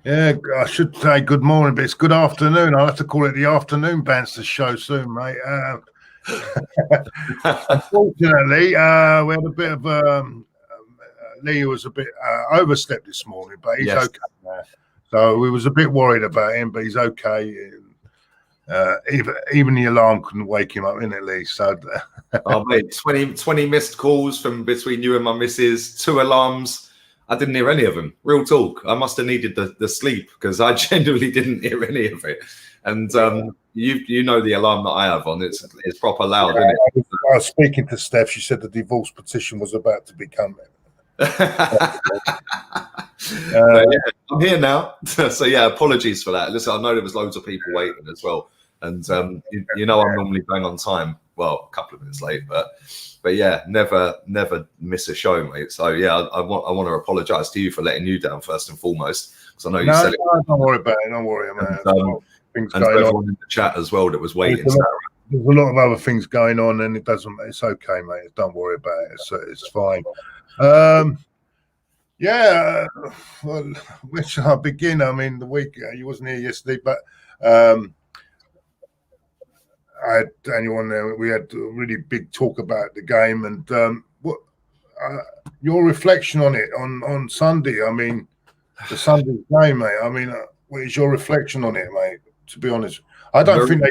Yeah, I should say good morning, but it's good afternoon. I'll have to call it the afternoon Banstas show soon, mate. Unfortunately, we had a bit of Lee was a bit overstepped this morning, but he's okay now. So we was a bit worried about him, but he's okay. Even the alarm couldn't wake him up, innit, Lee? So, oh mate, 20 missed calls from between you and my missus, 2 alarms. I didn't hear any of them. Real talk. I must have needed the sleep because I genuinely didn't hear any of it. And you know the alarm that I have on. It's proper loud, isn't it? I was speaking to Steph. She said the divorce petition was about to be coming. Yeah, I'm here now. So yeah, apologies for that. Listen, I know there was loads of people waiting as well. And you know I'm normally bang on time. Well, a couple of minutes late, but yeah, never miss a show, mate. So yeah, I want to apologise to you for letting you down first and foremost, because I know you said it. Don't worry about it. Don't worry, man. And to everyone in the chat as well that was waiting. There's a lot of other things going on, and it's okay, mate. Don't worry about it. It's fine. Yeah. Well, where should I begin? I mean, the week you wasn't here yesterday, but I had Daniel on there. We had a really big talk about the game, and what your reflection on it on Sunday. I mean, the Sunday game, mate. I mean, what is your reflection on it, mate? To be honest, I don't think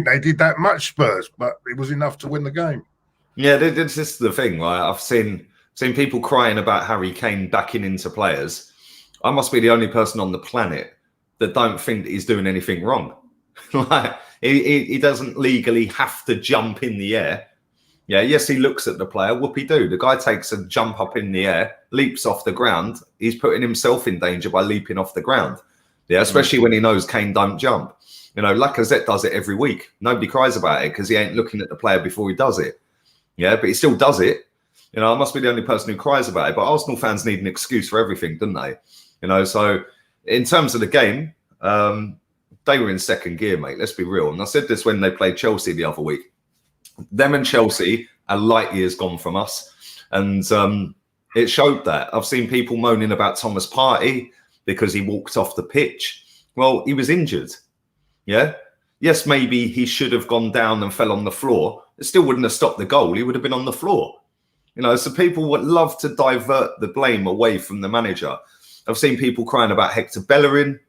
they did that much, Spurs, but it was enough to win the game. Yeah, this is the thing, right? I've seen people crying about Harry Kane backing into players. I must be the only person on the planet that don't think that he's doing anything wrong. Like he doesn't legally have to jump in the air. Yeah, yes, he looks at the player. Whoopie-doo. The guy takes a jump up in the air, leaps off the ground. He's putting himself in danger by leaping off the ground. Yeah, especially when he knows Kane don't jump. You know, Lacazette does it every week. Nobody cries about it because he ain't looking at the player before he does it. Yeah, but he still does it. You know, I must be the only person who cries about it. But Arsenal fans need an excuse for everything, don't they? You know, so in terms of the game, they were in second gear, mate. Let's be real. And I said this when they played Chelsea the other week. Them and Chelsea are light years gone from us. And it showed that. I've seen people moaning about Thomas Partey because he walked off the pitch. Well, he was injured. Yeah. Yes, maybe he should have gone down and fell on the floor. It still wouldn't have stopped the goal. He would have been on the floor. You know, so people would love to divert the blame away from the manager. I've seen people crying about Hector Bellerin,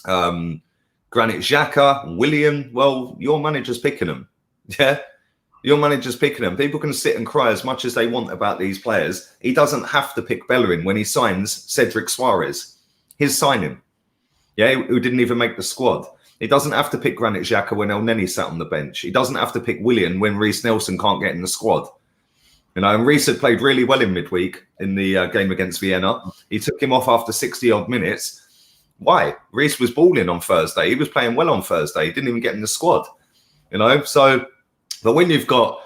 Granit Xhaka, Willian. Well, your manager's picking them. Yeah. Your manager's picking them. People can sit and cry as much as they want about these players. He doesn't have to pick Bellerin when he signs Cedric Suarez. His signing. Yeah, who didn't even make the squad. He doesn't have to pick Granit Xhaka when El Neni sat on the bench. He doesn't have to pick Willian when Reece Nelson can't get in the squad. You know, and Reece had played really well in midweek in the game against Vienna. He took him off after 60-odd minutes. Why? Reece was balling on Thursday. He was playing well on Thursday. He didn't even get in the squad. You know, so... But when you've got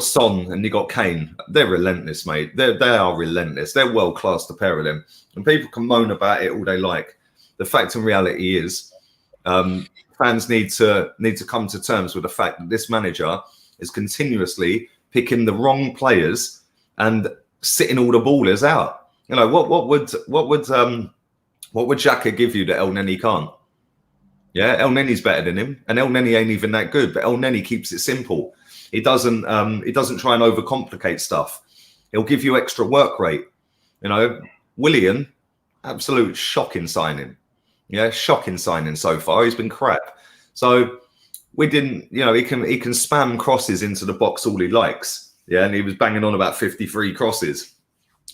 Son and you've got Kane, they're relentless, mate. They are relentless. They're world class, the pair of them. And people can moan about it all they like. The fact and reality is, fans need to come to terms with the fact that this manager is continuously picking the wrong players and sitting all the ballers out. You know, what would Xhaka give you that El Neni can't? Yeah, El Neni's better than him, and El Neni ain't even that good. But El Neni keeps it simple. He doesn't try and overcomplicate stuff. He'll give you extra work rate. You know, Willian, absolute shocking signing. Yeah, shocking signing so far. He's been crap. So we didn't, you know, he can spam crosses into the box all he likes. Yeah, and he was banging on about 53 crosses.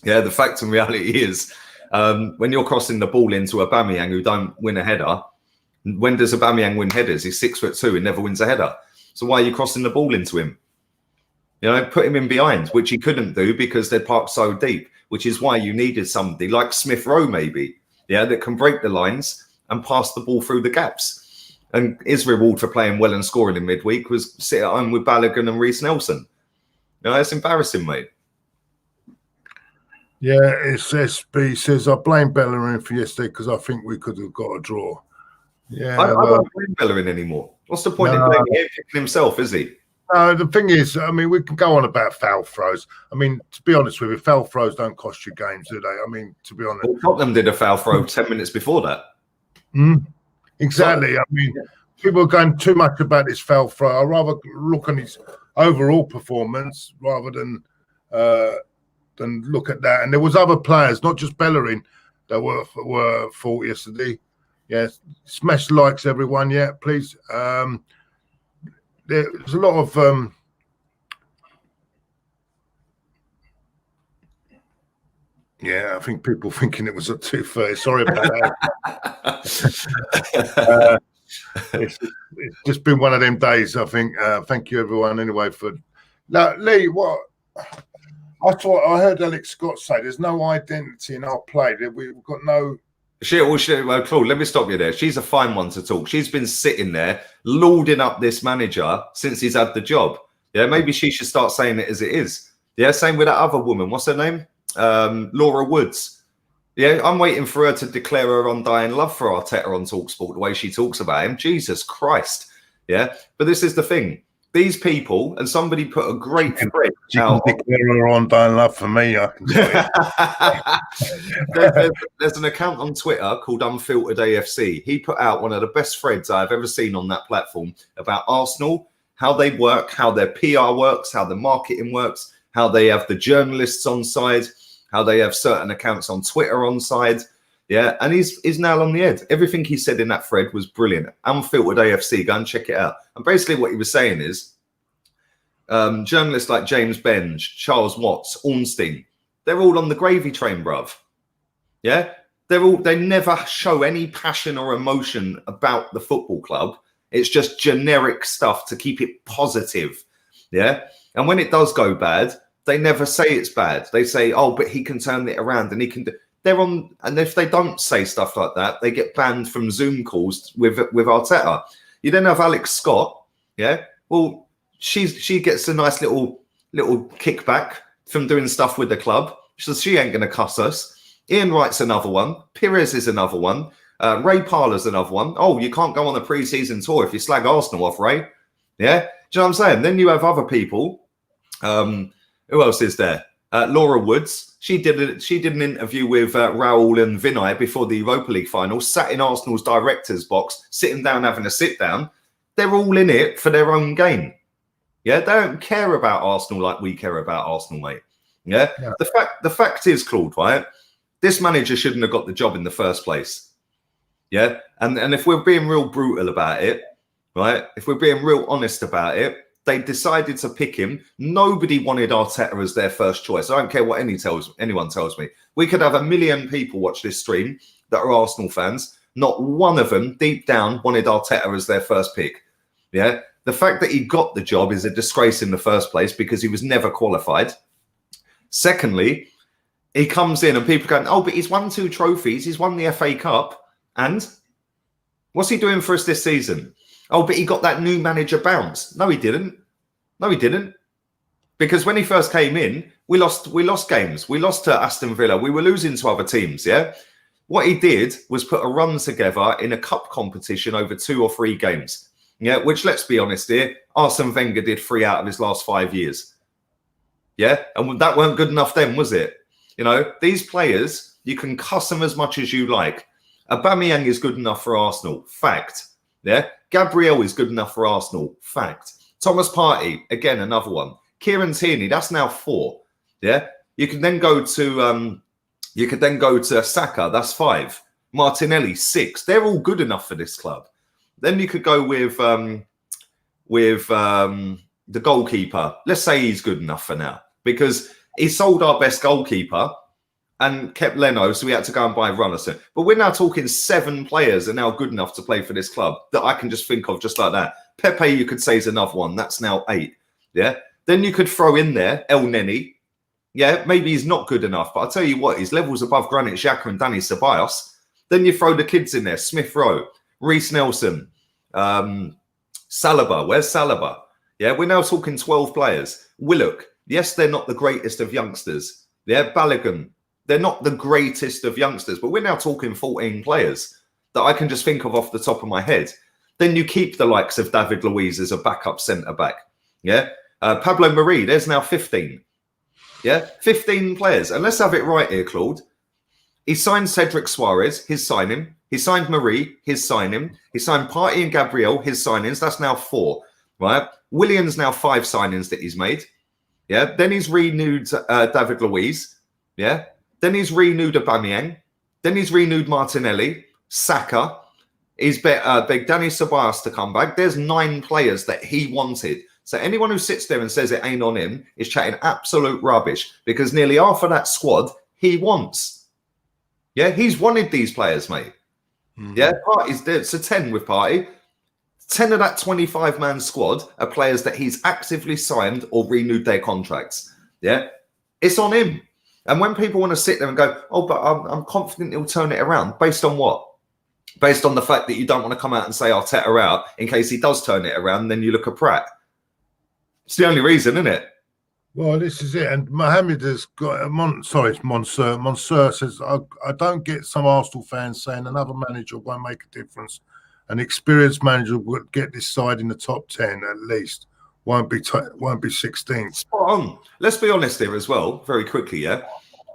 Yeah, the fact and reality is, when you're crossing the ball into Aubameyang who don't win a header. When does Aubameyang win headers? He's 6'2" and never wins a header. So why are you crossing the ball into him? You know, put him in behind, which he couldn't do because they're parked so deep, which is why you needed somebody like Smith Rowe, maybe, yeah, that can break the lines and pass the ball through the gaps. And his reward for playing well and scoring in midweek was sit at home with Balogun and Reece Nelson. You know, it's embarrassing, mate. Yeah, it's SB says, I blame Bellerin for yesterday because I think we could have got a draw. Yeah, I don't blame Bellerin anymore. What's the point in blaming him, picking himself, is he? The thing is, I mean, we can go on about foul throws. I mean, to be honest with you, foul throws don't cost you games, do they? I mean, to be honest. Well, Tottenham did a foul throw 10 minutes before that. Exactly. I mean, people are going too much about his foul throw. I'd rather look on his overall performance rather than look at that. And there was other players, not just Bellerin, that were fault yesterday. Yeah, smash likes, everyone. Yeah, please. There's a lot of I think people thinking it was at 2:30. Sorry about that. It's just been one of them days, I think. Thank you, everyone, anyway. Now, Lee, what I heard Alex Scott say, there's no identity in our play. We've got no. Well, Claude, let me stop you there. She's a fine one to talk. She's been sitting there lauding up this manager since he's had the job. Yeah, maybe she should start saying it as it is. Yeah, same with that other woman. What's her name? Laura Woods. Yeah, I'm waiting for her to declare her undying love for Arteta on TalkSport, the way she talks about him. Jesus Christ. Yeah, but this is the thing. These people, and somebody put a great thread out. Declare her undying love for me, I can tell you. There's an account on Twitter called Unfiltered AFC. He put out one of the best threads I've ever seen on that platform about Arsenal, how they work, how their PR works, how the marketing works, how they have the journalists on side, how they have certain accounts on Twitter on side. Yeah, and he's nail on the head. Everything he said in that thread was brilliant. Unfiltered AFC, go and check it out. And basically what he was saying is journalists like James Benge, Charles Watts, Ornstein, they're all on the gravy train, bruv. Yeah, they never show any passion or emotion about the football club. It's just generic stuff to keep it positive. Yeah, and when it does go bad, they never say it's bad. They say, oh, but he can turn it around and he can do. They're on, and if they don't say stuff like that, they get banned from Zoom calls with Arteta. You then have Alex Scott, yeah. Well, she gets a nice little kickback from doing stuff with the club, so she ain't going to cuss us. Ian Wright's another one. Pires is another one. Ray Parler's another one. Oh, you can't go on the pre-season tour if you slag Arsenal off, Ray. Yeah, do you know what I'm saying? Then you have other people. Who else is there? Laura Woods. She did an interview with Raul and Vinay before the Europa League final, sat in Arsenal's director's box, sitting down, having a sit down. They're all in it for their own gain. Yeah, they don't care about Arsenal like we care about Arsenal, mate. Yeah. The fact is, Claude, right? This manager shouldn't have got the job in the first place. Yeah. And if we're being real brutal about it, right? If we're being real honest about it, they decided to pick him. Nobody wanted Arteta as their first choice. I don't care what anyone tells me. We could have 1 million people watch this stream that are Arsenal fans. Not one of them, deep down, wanted Arteta as their first pick. Yeah, the fact that he got the job is a disgrace in the first place because he was never qualified. Secondly, he comes in and people going, oh, but he's won 2 trophies. He's won the FA Cup. And what's he doing for us this season? Oh, but he got that new manager bounce. No, he didn't. No, he didn't. Because when he first came in, we lost games. We lost to Aston Villa. We were losing to other teams, yeah? What he did was put a run together in a cup competition over 2 or 3 games. Yeah, which, let's be honest here, Arsene Wenger did 3 out of his last 5 years. Yeah, and that weren't good enough then, was it? You know, these players, you can cuss them as much as you like. Aubameyang is good enough for Arsenal. Fact. Yeah, Gabriel is good enough for Arsenal. Fact. Thomas Partey, again, another one. Kieran Tierney, that's now 4. Yeah, you can then go to Saka, that's 5. Martinelli, 6. They're all good enough for this club. Then you could go with the goalkeeper. Let's say he's good enough for now because he sold our best goalkeeper and kept Leno, so we had to go and buy Runnison. But we're now talking 7 players are now good enough to play for this club that I can just think of just like that. Pepe, you could say, is another one. That's now 8. Yeah. Then you could throw in there El Neni. Yeah, maybe he's not good enough, but I'll tell you what, his level's above Granit Xhaka and Danny Ceballos. Then you throw the kids in there, Smith Rowe, Reece Nelson, Saliba. Where's Saliba? Yeah, we're now talking 12 players. Willock. Yes, they're not the greatest of youngsters. Yeah, Balogun. They're not the greatest of youngsters, but we're now talking 14 players that I can just think of off the top of my head. Then you keep the likes of David Luiz as a backup centre-back. Yeah. Pablo Marie, there's now 15. Yeah. 15 players. And let's have it right here, Claude. He signed Cedric Suarez, his signing. He signed Marie, his signing. He signed Partey and Gabriel, his signings. That's now 4, right? Williams now 5 signings that he's made. Yeah. Then he's renewed David Luiz. Yeah. Then he's renewed Aubameyang. Then he's renewed Martinelli, Saka. He's begged Danny Ceballos to come back. There's 9 players that he wanted. So anyone who sits there and says it ain't on him is chatting absolute rubbish, because nearly half of that squad he wants. Yeah, he's wanted these players, mate. Mm-hmm. Yeah, Partey's there. So 10 with Partey. 10 of that 25-man squad are players that he's actively signed or renewed their contracts. Yeah, it's on him. And when people want to sit there and go, oh, but I'm confident he'll turn it around, based on what? Based on the fact that you don't want to come out and say Arteta out in case he does turn it around, and then you look at Pratt. It's the only reason, isn't it? Well, this is it. And Mohammed has got Monsieur says, I don't get some Arsenal fans saying another manager won't make a difference. An experienced manager would get this side in the top 10 at least. Won't be 16th. Spot on. Let's be honest here as well, very quickly, yeah?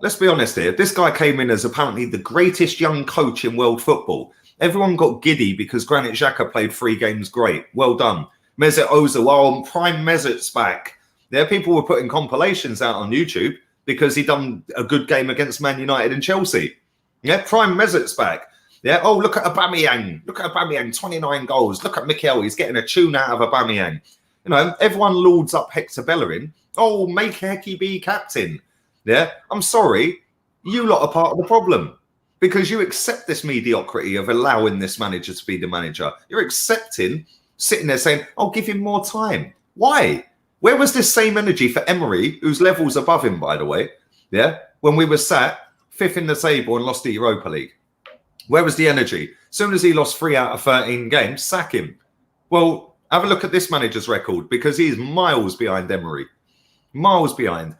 Let's be honest here. This guy came in as apparently the greatest young coach in world football. Everyone got giddy because Granit Xhaka played 3 games great. Well done. Mesut Ozil, well, prime Mesut's back. There, people were putting compilations out on YouTube because he done a good game against Man United and Chelsea. Yeah, prime Mesut's back. Yeah, oh, look at Aubameyang. Look at Aubameyang, 29 goals. Look at Mikel, he's getting a tune out of Aubameyang. You know, everyone lauds up Hector Bellerin. Oh, make Hecky be captain. Yeah, I'm sorry. You lot are part of the problem, because you accept this mediocrity of allowing this manager to be the manager. You're accepting, sitting there saying, I'll give him more time. Why? Where was this same energy for Emery, whose level's above him, by the way? Yeah, when we were sat 5th in the table and lost the Europa League. Where was the energy? As soon as he lost 3 out of 13 games, sack him. Well, have a look at this manager's record, because he's miles behind Emery. Miles behind.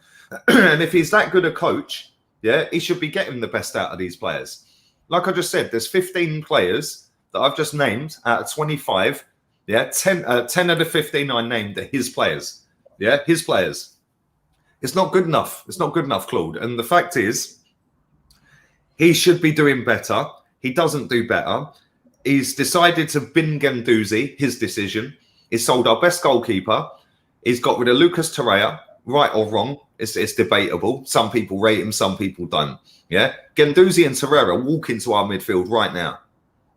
And if he's that good a coach, yeah, he should be getting the best out of these players. Like I just said, there's 15 players that I've just named out of 25. Yeah, 10 of the 15 I named are his players. Yeah, his players. It's not good enough. It's not good enough, Claude. And the fact is, he should be doing better. He doesn't do better. He's decided to bin Guendouzi, his decision. He's sold our best goalkeeper. He's got rid of Lucas Torreira, right or wrong. It's debatable. Some people rate him, some people don't. Yeah, Guendouzi and Torreira walk into our midfield right now.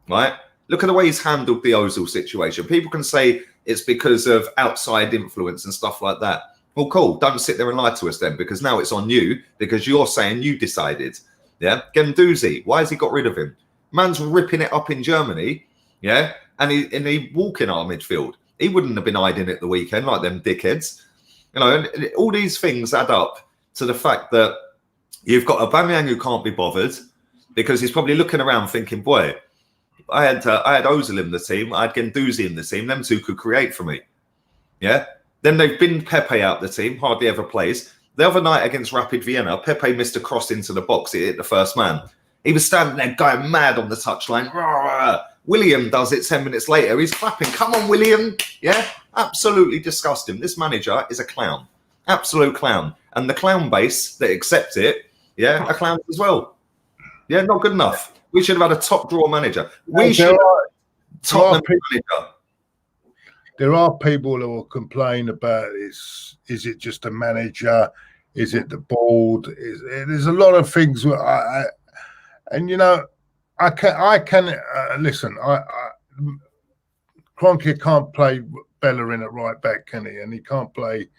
Right? Look at the way he's handled the Ozil situation. People can say it's because of outside influence and stuff like that. Well, cool. Don't sit there and lie to us then, because now it's on you, because you're saying you decided. Yeah, Guendouzi, why has he got rid of him? Man's ripping it up in Germany. Yeah, and he walk in our midfield. He wouldn't have been hiding it the weekend like them dickheads. You know, and all these things add up to the fact that you've got Aubameyang who can't be bothered, because he's probably looking around thinking, boy, I had Ozil in the team, I had Guendouzi in the team, them two could create for me. Yeah. Then they've binned Pepe out the team, hardly ever plays. The other night against Rapid Vienna, Pepe missed a cross into the box, it hit the first man. He was standing there going mad on the touchline. William does it 10 minutes later. He's clapping. Come on, William. Yeah, absolutely disgusting. This manager is a clown. Absolute clown. And the clown base that accepts it, yeah, are clowns as well. Yeah, not good enough. We should have had a top draw manager. We should have Tottenham manager. There are people who will complain about is it just a manager? Is it the board? There's a lot of things where and you know, I can listen. Kroenke can't play Bellerin at right back, can he? And he can't play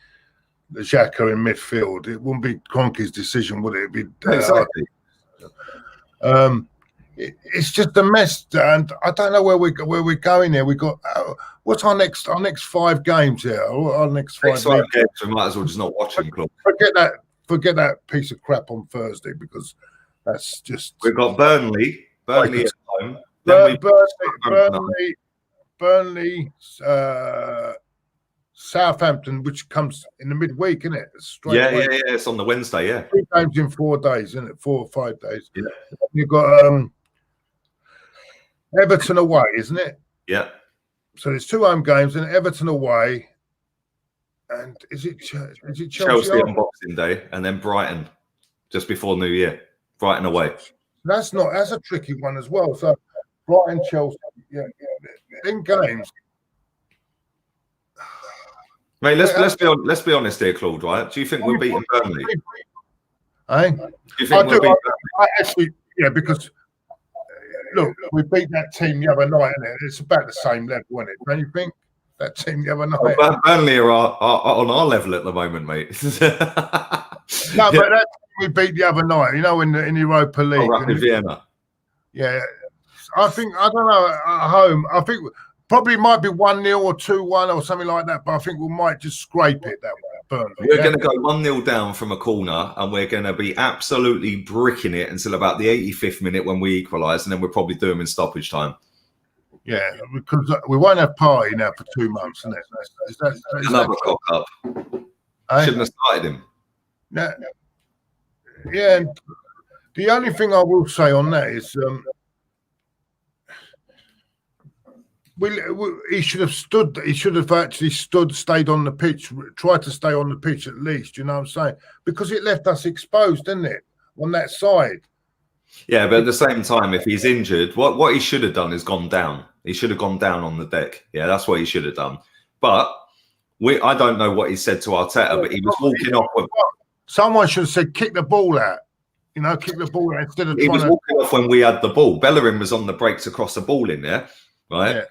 the Xhaka in midfield. It wouldn't be Kroenke's decision, would it? It'd be exactly. It's just a mess, and I don't know where we're going here. We got what's our next 5 games here? Our next 5 games. We might as well just not watch them, Club. Forget that piece of crap on Thursday, because that's just. We've got Burnley at home. Burnley, Southampton, which comes in the midweek, isn't it? Yeah. It's on the Wednesday, yeah. 3 games in 4 days, isn't it? 4 or 5 days. Yeah. You've got Everton away, isn't it? Yeah. So there's 2 home games, and Everton away, And is it Chelsea Chelsea on Boxing Day, and then Brighton just before New Year. Brighton away. That's a tricky one as well. So Brighton, Chelsea, in games. Mate, let's be honest here, Claude. Right? Do you think we're beating Burnley? Eh? Do you think we're beating Burnley? I actually, because look, we beat that team the other night, and it's about the same level, isn't it? Don't you think? That team the other night. Well, Burnley are on our level at the moment, mate. No, but that we beat the other night, in the Europa League. Rapid Vienna. Yeah, I don't know, at home, I think probably might be 1-0 or 2-1 or something like that, but I think we might just scrape it that way. Burnley, we're going to go 1-0 down from a corner, and we're going to be absolutely bricking it until about the 85th minute when we equalise, and then we'll probably do them in stoppage time. Yeah, because we won't have party now for 2 months, isn't it? Is another cock up. Shouldn't have started him. Yeah, and the only thing I will say on that is he should have stood. He should have actually stayed on the pitch, tried to stay on the pitch at least. You know what I'm saying? Because it left us exposed, didn't it, on that side? Yeah, but at the same time, if he's injured, what he should have done is gone down. He should have gone down on the deck. Yeah, that's what he should have done. But I don't know what he said to Arteta, but he was walking off with. Someone should have said, kick the ball out. Kick the ball out instead of. He was walking off when we had the ball. Bellerin was on the breaks across the ball in there, right? Yeah.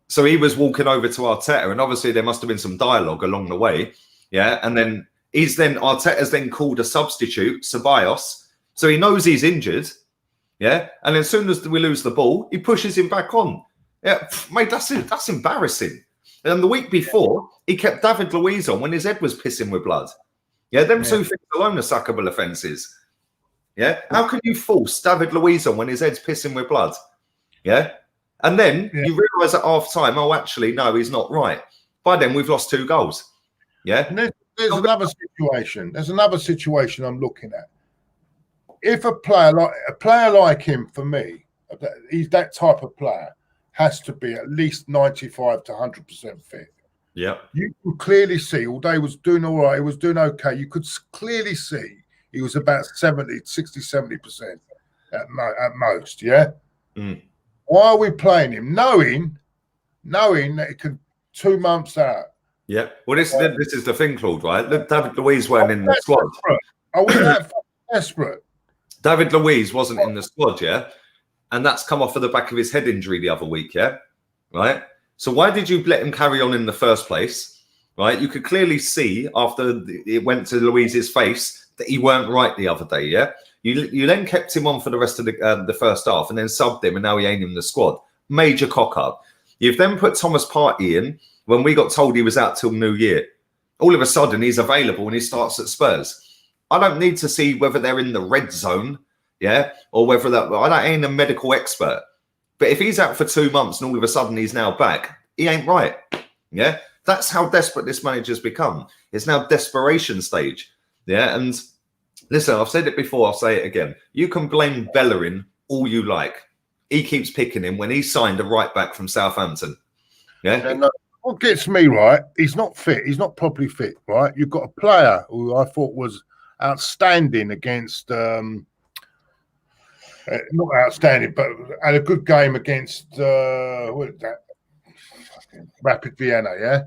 So he was walking over to Arteta, and obviously there must have been some dialogue along the way. Yeah, and then Arteta's then called a substitute, Ceballos. So he knows he's injured. Yeah, and as soon as we lose the ball, he pushes him back on. Yeah, mate, that's embarrassing. And the week before, he kept David Luiz on when his head was pissing with blood. Yeah, them two things alone are sackable offences. Yeah, how can you force David Luiz on when his head's pissing with blood? Yeah, and then you realise at half time, oh, actually, no, he's not right. By then, we've lost 2 goals. Yeah, and there's another situation. There's another situation I'm looking at. If a player like him, for me, he's that type of player, has to be at least 95 to 100% fit. Yeah, you can clearly see, although he was doing all right, he was doing okay. You could clearly see he was about 70% at most. Yeah. Mm. Why are we playing him, knowing that it could 2 months out? Yeah. Well, this is the thing, Claude. Right? David Luiz weren't in the squad. Desperate. Are we that desperate? David Luiz wasn't in the squad, yeah? And that's come off of the back of his head injury the other week, yeah? Right? So why did you let him carry on in the first place? Right? You could clearly see after it went to Luiz's face that he weren't right the other day, yeah? You then kept him on for the rest of the first half and then subbed him, and now he ain't in the squad. Major cock-up. You've then put Thomas Partey in when we got told he was out till New Year. All of a sudden, he's available and he starts at Spurs. I don't need to see whether they're in the red zone, yeah, or whether I ain't a medical expert. But if he's out for 2 months and all of a sudden he's now back, he ain't right, yeah. That's how desperate this manager's become. It's now desperation stage, yeah. And listen, I've said it before, I'll say it again. You can blame Bellerin all you like. He keeps picking him when he signed a right back from Southampton, yeah. And what gets me right, he's not fit. He's not properly fit, right? You've got a player who I thought was outstanding against not outstanding, but had a good game against what is that? Rapid Vienna, yeah.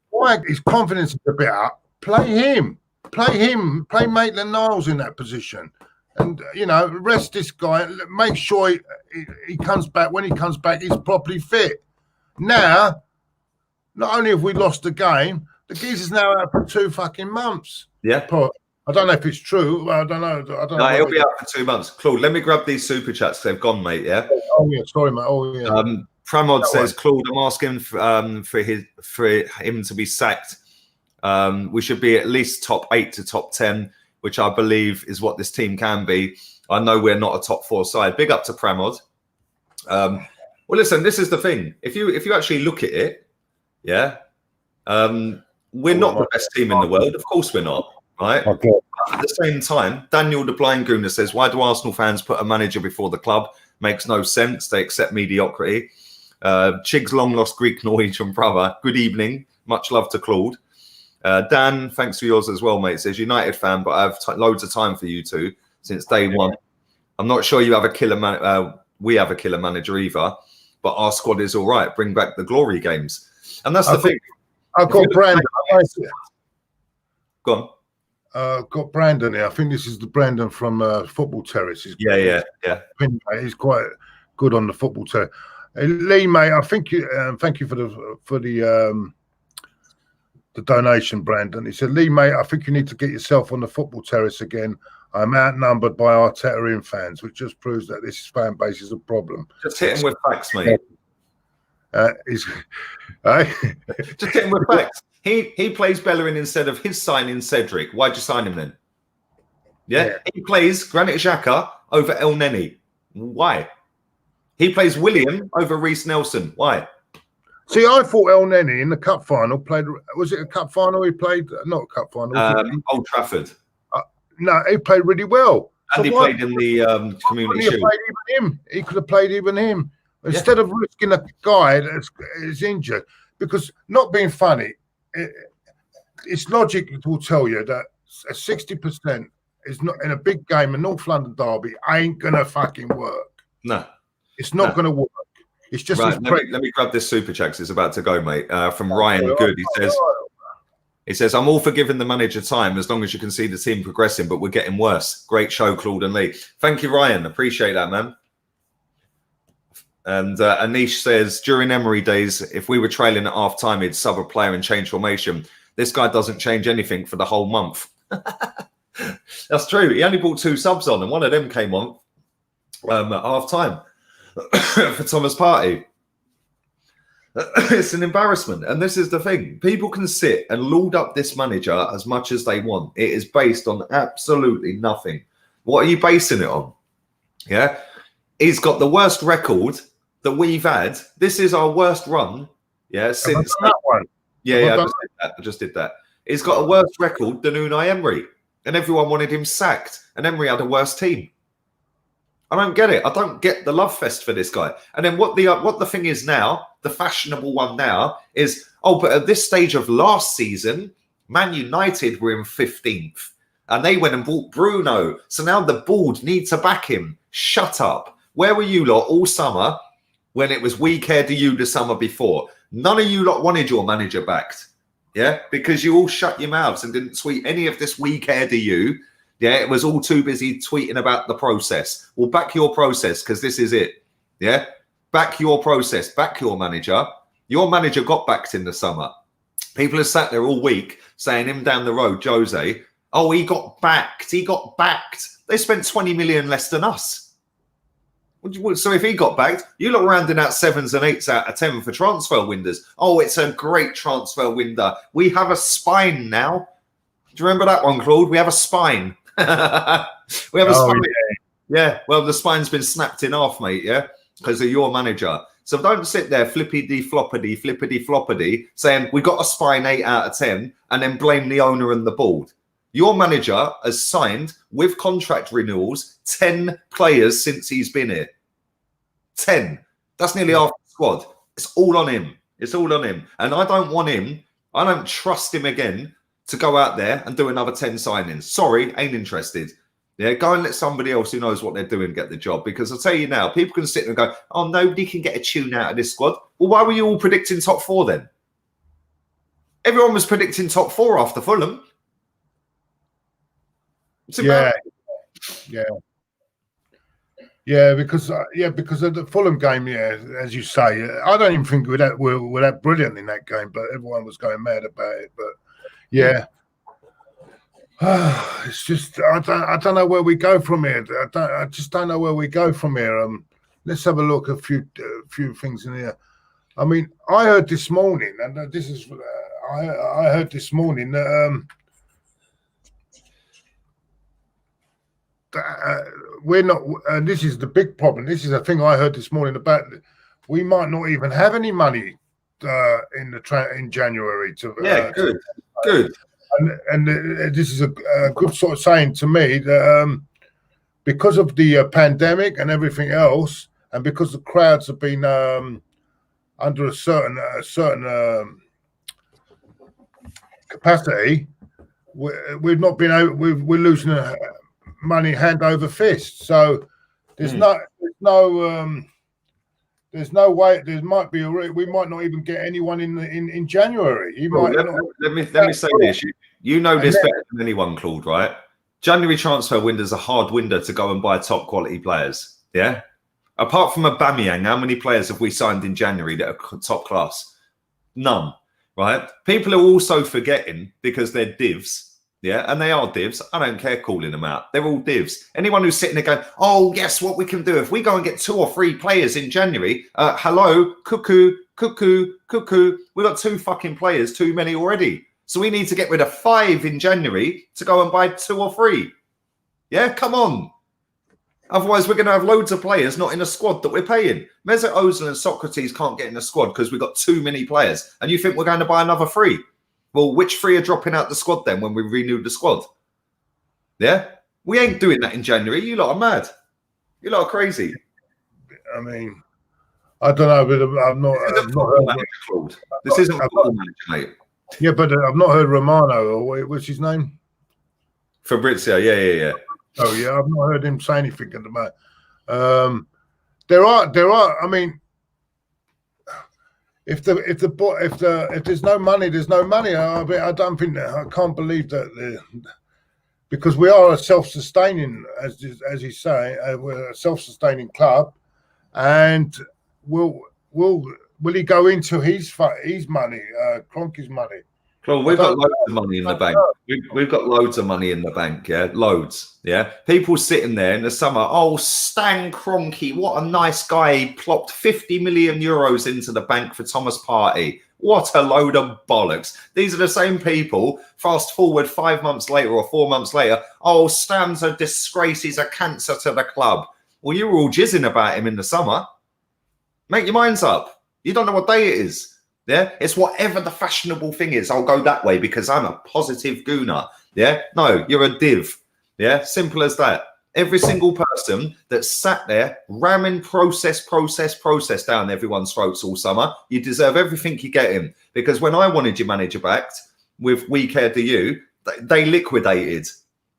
Why his confidence is a bit up? Play him, play Maitland-Niles in that position, and rest this guy. Make sure he comes back. When he comes back, he's properly fit. Now, not only have we lost the game, the geezer's now out for 2 fucking months. Yeah. I don't know if it's true. I don't know. No, he'll be out for 2 months. Claude, let me grab these super chats. They've gone, mate. Yeah. Oh yeah, sorry, mate. Oh yeah. Pramod says, Claude, I'm asking for him to be sacked. We should be at least top 8 to top 10, which I believe is what this team can be. I know we're not a top 4 side. Big up to Pramod. Well, listen, this is the thing. If you actually look at it, yeah, we're not the best team in the world. Of course, we're not. Right. Okay. At the same time, Daniel the Blind Gooner says, why do Arsenal fans put a manager before the club? Makes no sense. They accept mediocrity. Chig's long lost Greek Norwegian brother. Good evening. Much love to Claude. Dan, thanks for yours as well, mate. Says United fan, but I have loads of time for you two since day one. I'm not sure you have a killer we have a killer manager either, but our squad is all right. Bring back the glory games, and that's the thing. I've got Brandon. Go on. Got Brandon here. I think this is the Brandon from Football Terrace. Yeah. He's quite good on the Football Terrace. Lee, mate, I think you. Thank you for the donation, Brandon. He said, Lee, mate, I think you need to get yourself on the Football Terrace again. I'm outnumbered by Arteta in fans, which just proves that this fan base is a problem. Just hit him with facts, mate. Just hit him with facts. He plays Bellerin instead of his signing Cedric. Why'd you sign him then? Yeah. He plays Granit Xhaka over El Neni. Why? He plays William over Reece Nelson. Why? See, I thought El Neni in the cup final played. Was it a cup final? He played not a cup final. Old Trafford. No, he played really well. And he played in the Community Shield. He could have played even him instead of risking a guy that's injured. Because not being funny, it's logic will tell you that 60% is not in a big game, a North London derby ain't gonna fucking work. No, it's not gonna work. It's just right. Let me grab this super chat. It's about to go, mate. From Ryan Good. He says, I'm all for giving the manager time as long as you can see the team progressing, but we're getting worse. Great show, Claude and Lee. Thank you, Ryan. Appreciate that, man. And Anish says, during Emery days, if we were trailing at half time, he'd sub a player and change formation. This guy doesn't change anything for the whole month. That's true. He only brought 2 subs on, and one of them came on at half time for Thomas Partey. It's an embarrassment. And this is the thing. People can sit and lord up this manager as much as they want. It is based on absolutely nothing. What are you basing it on? Yeah. He's got the worst record that we've had. This is our worst run. Yeah. Since that one. Yeah. I just did that. He's got a worse record than Unai Emery. And everyone wanted him sacked. And Emery had a worse team. I don't get it. I don't get the love fest for this guy. And then what the thing is now, the fashionable one now is, but at this stage of last season, Man United were in 15th. And they went and bought Bruno. So now the board need to back him. Shut up. Where were you lot all summer when it was we care do you the summer before? None of you lot wanted your manager backed. Yeah? Because you all shut your mouths and didn't tweet any of this we care do you. Yeah, it was all too busy tweeting about the process. Well, back your process, because this is it. Yeah? Back your process. Back your manager. Your manager got backed in the summer. People have sat there all week saying him down the road, Jose, he got backed. He got backed. They spent 20 million less than us. So if he got backed, you look rounding out 7s and 8s out of 10 for transfer windows. It's a great transfer window. We have a spine now. Do you remember that one, Claude? We have a spine. We have a spine. Yeah. Well, the spine's been snapped in half, mate. Yeah, because of your manager. So don't sit there flippity floppity, saying we got a spine 8 out of 10, and then blame the owner and the board. Your manager has signed with contract renewals 10 players since he's been here. 10. That's nearly half the squad. It's all on him. It's all on him. And I don't want him. I don't trust him again to go out there and do another 10 signings. Sorry, ain't interested. Yeah, go and let somebody else who knows what they're doing get the job. Because I'll tell you now, people can sit there and go, nobody can get a tune out of this squad. Well, why were you all predicting top 4 then? Everyone was predicting top 4 after Fulham. Yeah, because of the Fulham game. Yeah, as you say, I don't even think we're that brilliant in that game, but everyone was going mad about it. But yeah, it's just I don't know where we go from here. I just don't know where we go from here. Let's have a look at a few things in here. I mean, I heard this morning, and this is I heard this morning that. We're not, and this is the big problem. This is a thing I heard this morning about. We might not even have any money in January. Good. And this is a good sort of saying to me that because of the pandemic and everything else, and because the crowds have been under a certain capacity, we've not been able. We're losing money hand over fist. So there's there's no way. There might be we might not even get anyone in January. Let me say this. You know this better than anyone, Claude, right? January transfer window is a hard window to go and buy top quality players. Yeah. Apart from aubameyang, how many players have we signed in January that are top class? None. Right? People are also forgetting because they're divs. Yeah, and they are divs. I don't care calling them out. They're all divs. Anyone who's sitting there going, oh, yes, what we can do if we go and get 2 or 3 players in January. Hello, cuckoo. We got 2 fucking players, too many already. So we need to get rid of 5 in January to go and buy 2 or 3. Yeah, come on. Otherwise, we're going to have loads of players not in a squad that we're paying. Mesut Ozil and Socrates can't get in a squad because we've got too many players. And you think we're going to buy another 3? Well, which 3 are dropping out the squad then when we renew the squad? Yeah? We ain't doing that in January. You lot are mad. You lot are crazy. I mean, I don't know, but I've not heard. This isn't football manager, mate. Yeah, but I've not heard Romano, or what's his name? Fabrizio, yeah. Oh, yeah, I've not heard him say anything at the moment. There are. I mean, if there's no money, there's no money. I don't think that. I can't believe that because we are a self-sustaining, as you say, we're a self-sustaining club, and will he go into his money, Kroenke's money? Well, we've got loads of money in the bank. We've got loads of money in the bank, yeah? Loads, yeah? People sitting there in the summer, oh, Stan Kroenke, what a nice guy. He plopped 50 million euros into the bank for Thomas Partey. What a load of bollocks. These are the same people, fast forward 5 months later or 4 months later, oh, Stan's a disgrace, he's a cancer to the club. Well, you were all jizzing about him in the summer. Make your minds up. You don't know what day it is. Yeah, it's whatever the fashionable thing is. I'll go that way because I'm a positive gooner. Yeah, no, you're a div. Yeah, simple as that. Every single person that sat there ramming process down everyone's throats all summer, you deserve everything you're getting. Because when I wanted your manager backed with We Care Do You, they liquidated.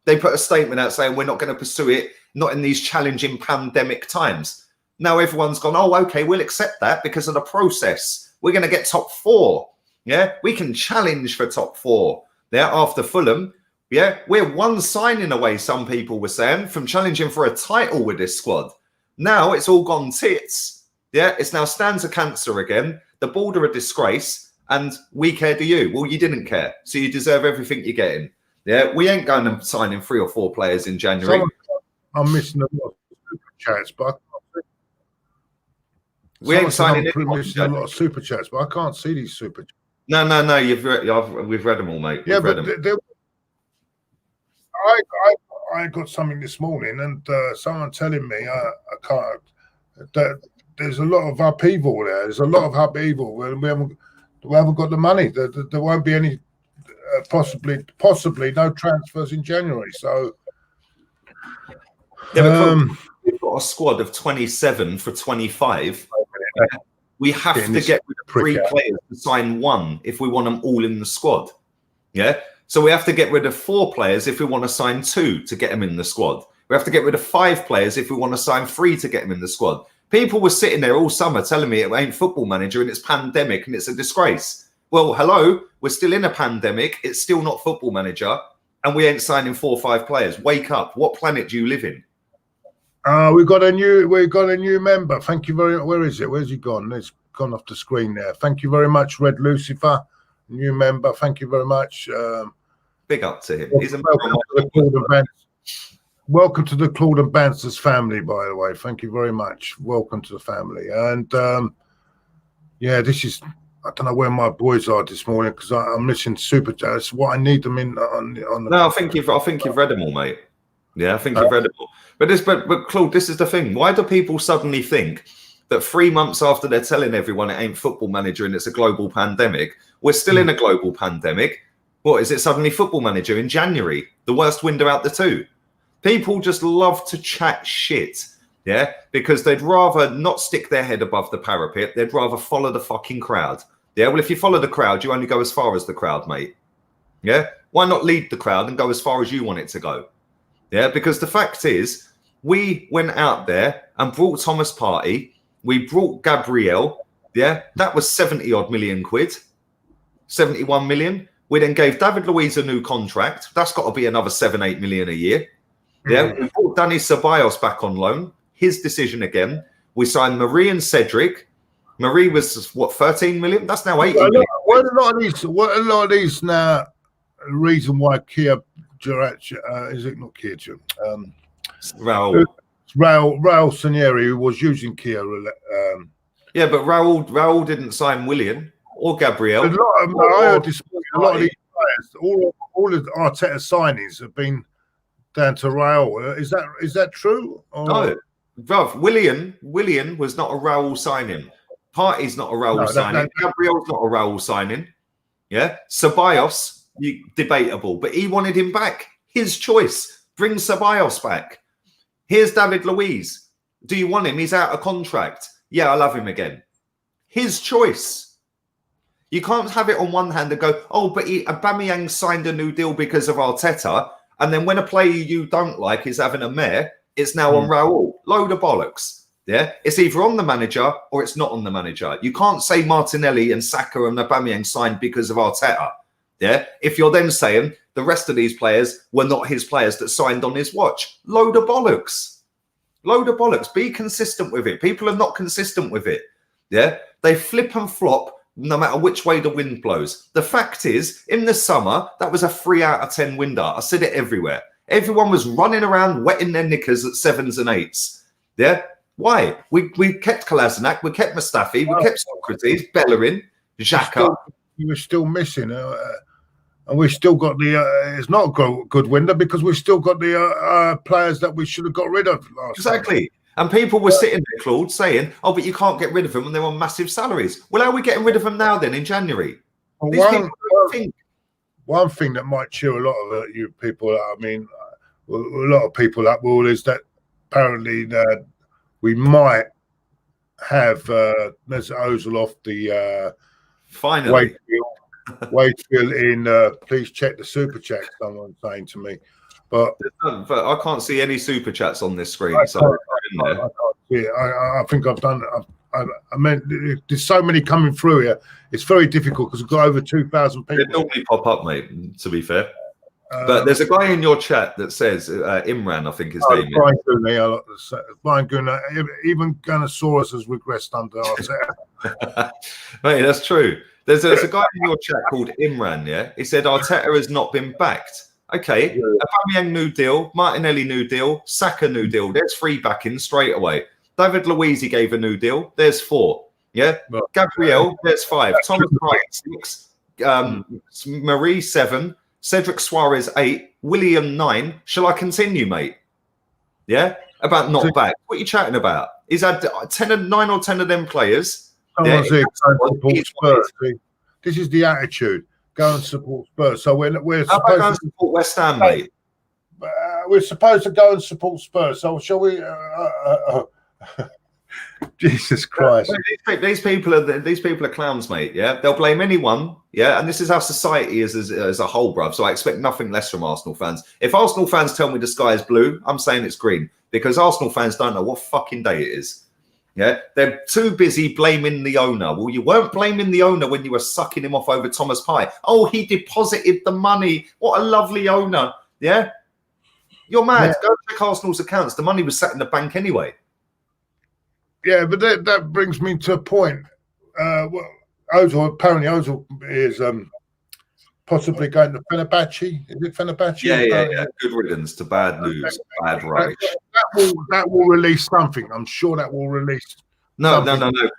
They put a statement out saying we're not going to pursue it, not in these challenging pandemic times. Now everyone's gone, oh, okay, we'll accept that because of the process. We're going to get top 4. Yeah, we can challenge for top 4. Yeah, after Fulham. Yeah, we're 1 signing away, some people were saying, from challenging for a title with this squad. Now it's all gone tits. Yeah, it's now stands a cancer again. The board are a disgrace. And We Care Do You. Well, you didn't care. So you deserve everything you're getting. Yeah, we ain't going to sign in 3 or 4 players in January. I'm missing a lot of super chats, but we ain't signing a lot of super chats, but I can't see these super chats. No. We've read them all, mate. Yeah, but I got something this morning, and someone telling me I can't. That there's a lot of upheaval there. There's a lot of upheaval. We haven't got the money. There won't be any possibly no transfers in January. So. Yeah, we've got a squad of 27 for 25. We have to get rid of 3 players to sign 1 if we want them all in the squad. Yeah. So we have to get rid of 4 players if we want to sign 2 to get them in the squad. We have to get rid of 5 players if we want to sign 3 to get them in the squad. People were sitting there all summer telling me it ain't football manager and it's pandemic and it's a disgrace. Well, hello, we're still in a pandemic. It's still not football manager and we ain't signing 4 or 5 players. Wake up. What planet do you live in? We've got a new member. Thank you very much. Where is it? Where's he gone? It's gone off the screen there. Thank you very much, Red Lucifer, new member. Thank you very much. Big up to him. He's a welcome to the Claude and Banstas family, by the way. Thank you very much. Welcome to the family. And yeah, this is. I don't know where my boys are this morning because I'm missing super chats. What I need them in on the. No, I think you've read them all, mate. Yeah, I think you've read it all. But Claude, this is the thing. Why do people suddenly think that 3 months after they're telling everyone it ain't football manager and it's a global pandemic, we're still in a global pandemic? What, is it suddenly football manager in January? The worst window out the 2? People just love to chat shit, yeah? Because they'd rather not stick their head above the parapet. They'd rather follow the fucking crowd. Yeah, well, if you follow the crowd, you only go as far as the crowd, mate. Yeah, why not lead the crowd and go as far as you want it to go? Yeah, because the fact is, we went out there and brought Thomas Partey. We brought Gabriel. Yeah, that was 70 odd million quid, 71 million. We then gave David Luiz a new contract. That's got to be another 7-8 million a year. Yeah, we brought Danny Ceballos back on loan. His decision again. We signed Marie and Cedric. Marie was what, 13 million? That's now 80 million. What a lot of these now. The reason why Kia Jurach, is it not Kia? Raul Sanieri, who was using Kia. Yeah, but Raul didn't sign Willian or Gabriel. I heard this. A lot of these players, all of Arteta signings have been down to Raul. Is that true? Or? No, bruv. Willian was not a Raul signing. Partey's not a Raul signing. Gabriel's not a Raul signing. Yeah, Ceballos. Debatable, but he wanted him back. His choice. Bring Ceballos back. Here's David Luiz. Do you want him? He's out of contract. Yeah, I'll have him again. His choice. You can't have it on one hand and go, oh, but aubameyang signed a new deal because of Arteta, and then when a player you don't like is having a mare, it's now on Raul. Load of bollocks. Yeah, it's either on the manager or it's not on the manager. You can't say Martinelli and Saka and aubameyang signed because of Arteta. Yeah, if you're then saying the rest of these players were not his players that signed on his watch, load of bollocks. Load of bollocks. Be consistent with it. People are not consistent with it. Yeah, they flip and flop no matter which way the wind blows. The fact is, in the summer, that was a 3 out of 10 window. I said it everywhere. Everyone was running around wetting their knickers at 7s and 8s. Yeah, why? We kept Kolasinac, we kept Mustafi, we kept Socrates, Bellerin, Xhaka. You were still missing. And we've still got the, it's not a good window because we've still got the players that we should have got rid of last Exactly. time. And people were sitting there, Claude, saying, oh, but you can't get rid of them when they're on massive salaries. Well, how are we getting rid of them now then in January? Well, one thing that might cheer a lot of you people, I mean, a lot of people up will, is that apparently that we might have Mesut Ozil off the finally. Wakefield in, please check the super chat, someone's saying to me. But I can't see any super chats on this screen. I can't see it. I think I've done it. I mean, there's so many coming through here. It's very difficult because we've got over 2,000 people. They normally pop up, mate, to be fair. But there's a guy in your chat that says, Imran, I think his name is. Brian Gooner, even Gunnosaurus has regressed under Arteta. Mate, that's true. There's a guy in your chat called Imran, yeah? He said Arteta has not been backed. Okay, Aubameyang new deal, Martinelli new deal, Saka new deal. There's 3 backings straight away. David Luiz, he gave a new deal. There's 4. Yeah? Gabriel, there's 5. Thomas Partey, 6. Marie, 7. Cedric Suarez, 8. William, 9. Shall I continue, mate? Yeah? About not back. What are you chatting about? He's had 9 or 10 of them players. This is the attitude. Go and support Spurs. So we're supposed to support West Ham, mate. We're supposed to go and support Spurs. So shall we? Jesus Christ! These people are clowns, mate. Yeah, they'll blame anyone. Yeah, and this is how society is as a whole, bruv. So I expect nothing less from Arsenal fans. If Arsenal fans tell me the sky is blue, I'm saying it's green because Arsenal fans don't know what fucking day it is. Yeah, they're too busy blaming the owner. Well, you weren't blaming the owner when you were sucking him off over Thomas Partey. Oh, he deposited the money. What a lovely owner. Yeah, you're mad. Yeah. Go check Arsenal's accounts. The money was sat in the bank anyway. Yeah, but that brings me to a point. Ozil is possibly going to Fenerbahce. Is it Fenerbahce? Yeah. Good riddance to bad news, bad rubbish. That will release something. I'm sure that will release. No,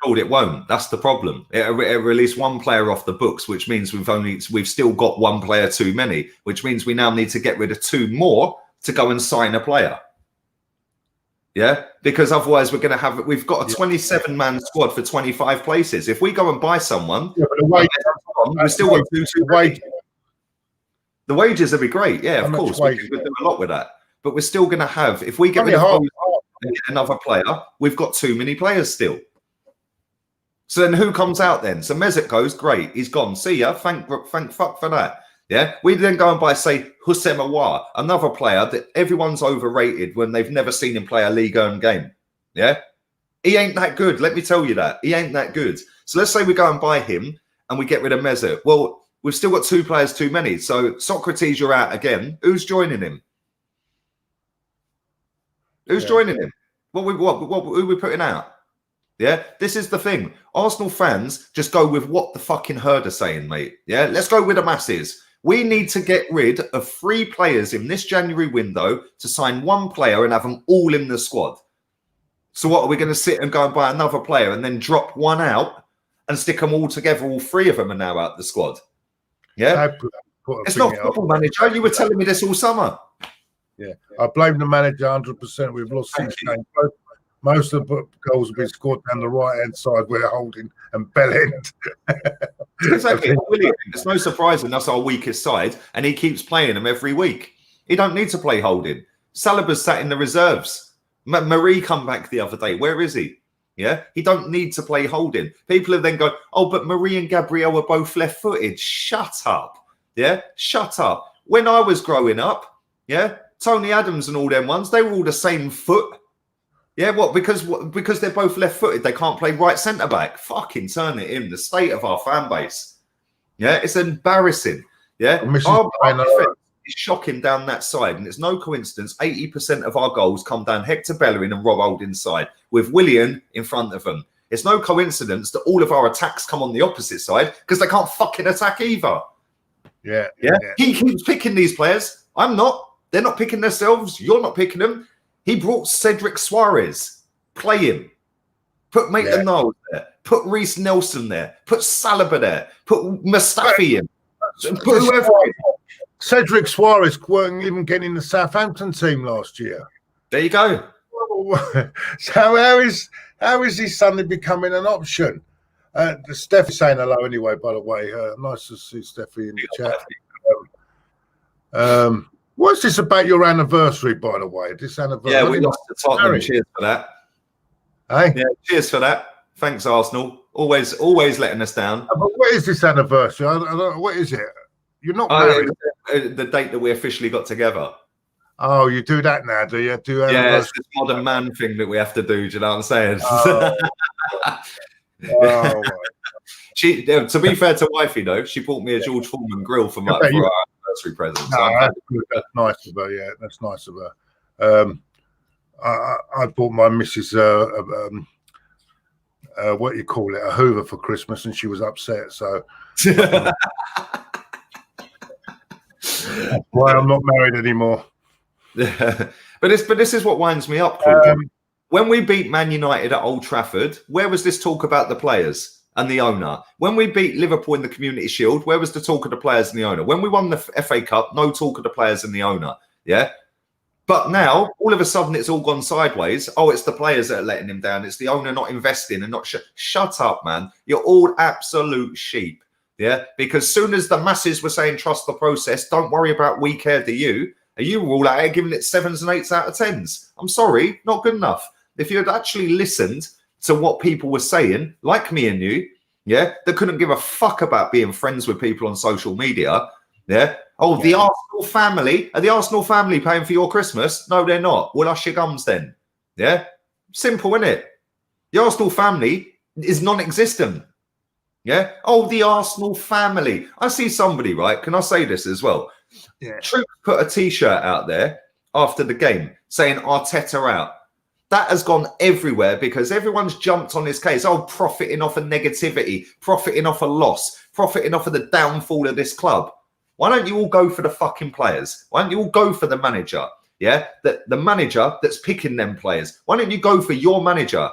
Claude, it won't. That's the problem. It released 1 player off the books, which means we've still got 1 player too many, which means we now need to get rid of 2 more to go and sign a player. Yeah, because otherwise we've got a 27-man squad for 25 places. If we go and buy someone, we still got 2 wages. The wages would be great. Yeah, of course. We could do a lot with that. But we're still going to have, if we get rid of and get another player, we've got too many players still. So then who comes out then? So Mesut goes, great, he's gone. See ya, thank fuck for that. Yeah, we then go and buy, say, aouar, another player that everyone's overrated when they've never seen him play a League One game. Yeah, he ain't that good. Let me tell you that. He ain't that good. So let's say we go and buy him and we get rid of Mesut. Well, we've still got 2 players too many. So Socrates, you're out again. Who's joining him? Who's joining him? Who are we putting out? Yeah, this is the thing. Arsenal fans just go with what the fucking herd are saying, mate. Yeah, let's go with the masses. We need to get rid of 3 players in this January window to sign 1 player and have them all in the squad. So what, are we going to sit and go and buy another player and then drop 1 out and stick them all together? All 3 of them are now out the squad. Yeah, it's not Football Manager. You were telling me this all summer. Yeah, I blame the manager 100%. We've lost 6 games. Most of the goals have been scored down the right-hand side where Holding and Bellerin. Exactly. It's no surprising that's our weakest side, and he keeps playing them every week. He don't need to play Holding. Saliba's sat in the reserves. Marie come back the other day. Where is he? Yeah, he don't need to play Holding. People have then go, oh, but Marie and Gabriel were both left-footed. Shut up. Yeah, shut up. When I was growing up, yeah, Tony Adams and all them ones, they were all the same foot. Yeah, what? Because they're both left-footed, they can't play right centre-back. Fucking turn it in. The state of our fan base. Yeah, it's embarrassing. Yeah, our defense is shocking down that side, and it's no coincidence 80% of our goals come down Hector Bellerin and Rob Holding's side, with Willian in front of them. It's no coincidence that all of our attacks come on the opposite side because they can't fucking attack either. Yeah. He keeps picking these players. I'm not. They're not picking themselves. You're not picking them. He brought Cedric Suarez. Play him. Put Maitland-Niles there. Put Reece Nelson there. Put Saliba there. Put Mustafi in. Put whoever. Cedric Suarez weren't even getting the Southampton team last year. There you go. So how is he suddenly becoming an option? Steph is saying hello anyway, by the way. Nice to see Steffi in the chat. What's this about your anniversary, by the way? This anniversary. Yeah, we lost to Tottenham. Cheers for that. Hey? Yeah, cheers for that. Thanks, Arsenal. Always letting us down. But what is this anniversary? I don't know. What is it? You're not married. The date that we officially got together. Oh, you do that now, do you? Yeah, it's this modern man thing that we have to do. Do you know what I'm saying? Oh. She, to be fair to wifey though, she bought me a George Foreman grill for our anniversary present. That's nice of her. Yeah, that's nice of her. I bought my missus what do you call it, a Hoover for Christmas, and she was upset. So that's why I'm not married anymore. but this is what winds me up, Claude. When we beat Man United at Old Trafford, where was this talk about the players and the owner? When we beat Liverpool in the Community Shield, where was the talk of the players and the owner? When we won the FA Cup, no talk of the players and the owner. Yeah. But now, all of a sudden, it's all gone sideways. Oh, it's the players that are letting him down. It's the owner not investing and not... Shut up, man. You're all absolute sheep. Yeah. Because soon as the masses were saying, trust the process, don't worry about we care, do you? And you were all out here giving it 7s and 8s out of 10s. I'm sorry, not good enough. If you had actually listened to what people were saying, like me and you, yeah, that couldn't give a fuck about being friends with people on social media, yeah. Oh, the Arsenal family, are the Arsenal family paying for your Christmas? No, they're not. Well, hush your gums then. Yeah, simple, isn't it? The Arsenal family is non-existent. Yeah. Oh, the Arsenal family. I see somebody, right? Can I say this as well? Yeah. Troop put a T-shirt out there after the game saying Arteta out. That has gone everywhere because everyone's jumped on this case. Oh, profiting off of negativity, profiting off a loss, profiting off of the downfall of this club. Why don't you all go for the fucking players? Why don't you all go for the manager? Yeah, the manager that's picking them players. Why don't you go for your manager?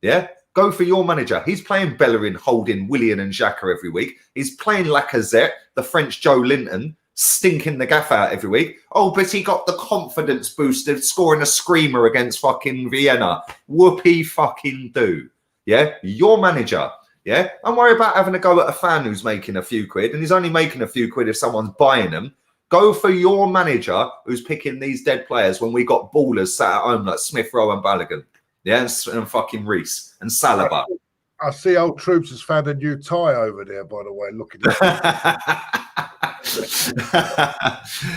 Yeah, go for your manager. He's playing Bellerin, Holding, Willian and Xhaka every week. He's playing Lacazette, the French Joe Linton, stinking the gaff out every week. Oh, but he got the confidence boost of scoring a screamer against fucking Vienna. Whoopee fucking do. Yeah, your manager. Yeah, don't worry about having a go at a fan who's making a few quid, and he's only making a few quid if someone's buying them. Go for your manager who's picking these dead players when we got ballers sat at home like Smith Rowe and Balogun. Yeah, and fucking Reece and Saliba. I see old Troops has found a new tie over there, by the way. Looking at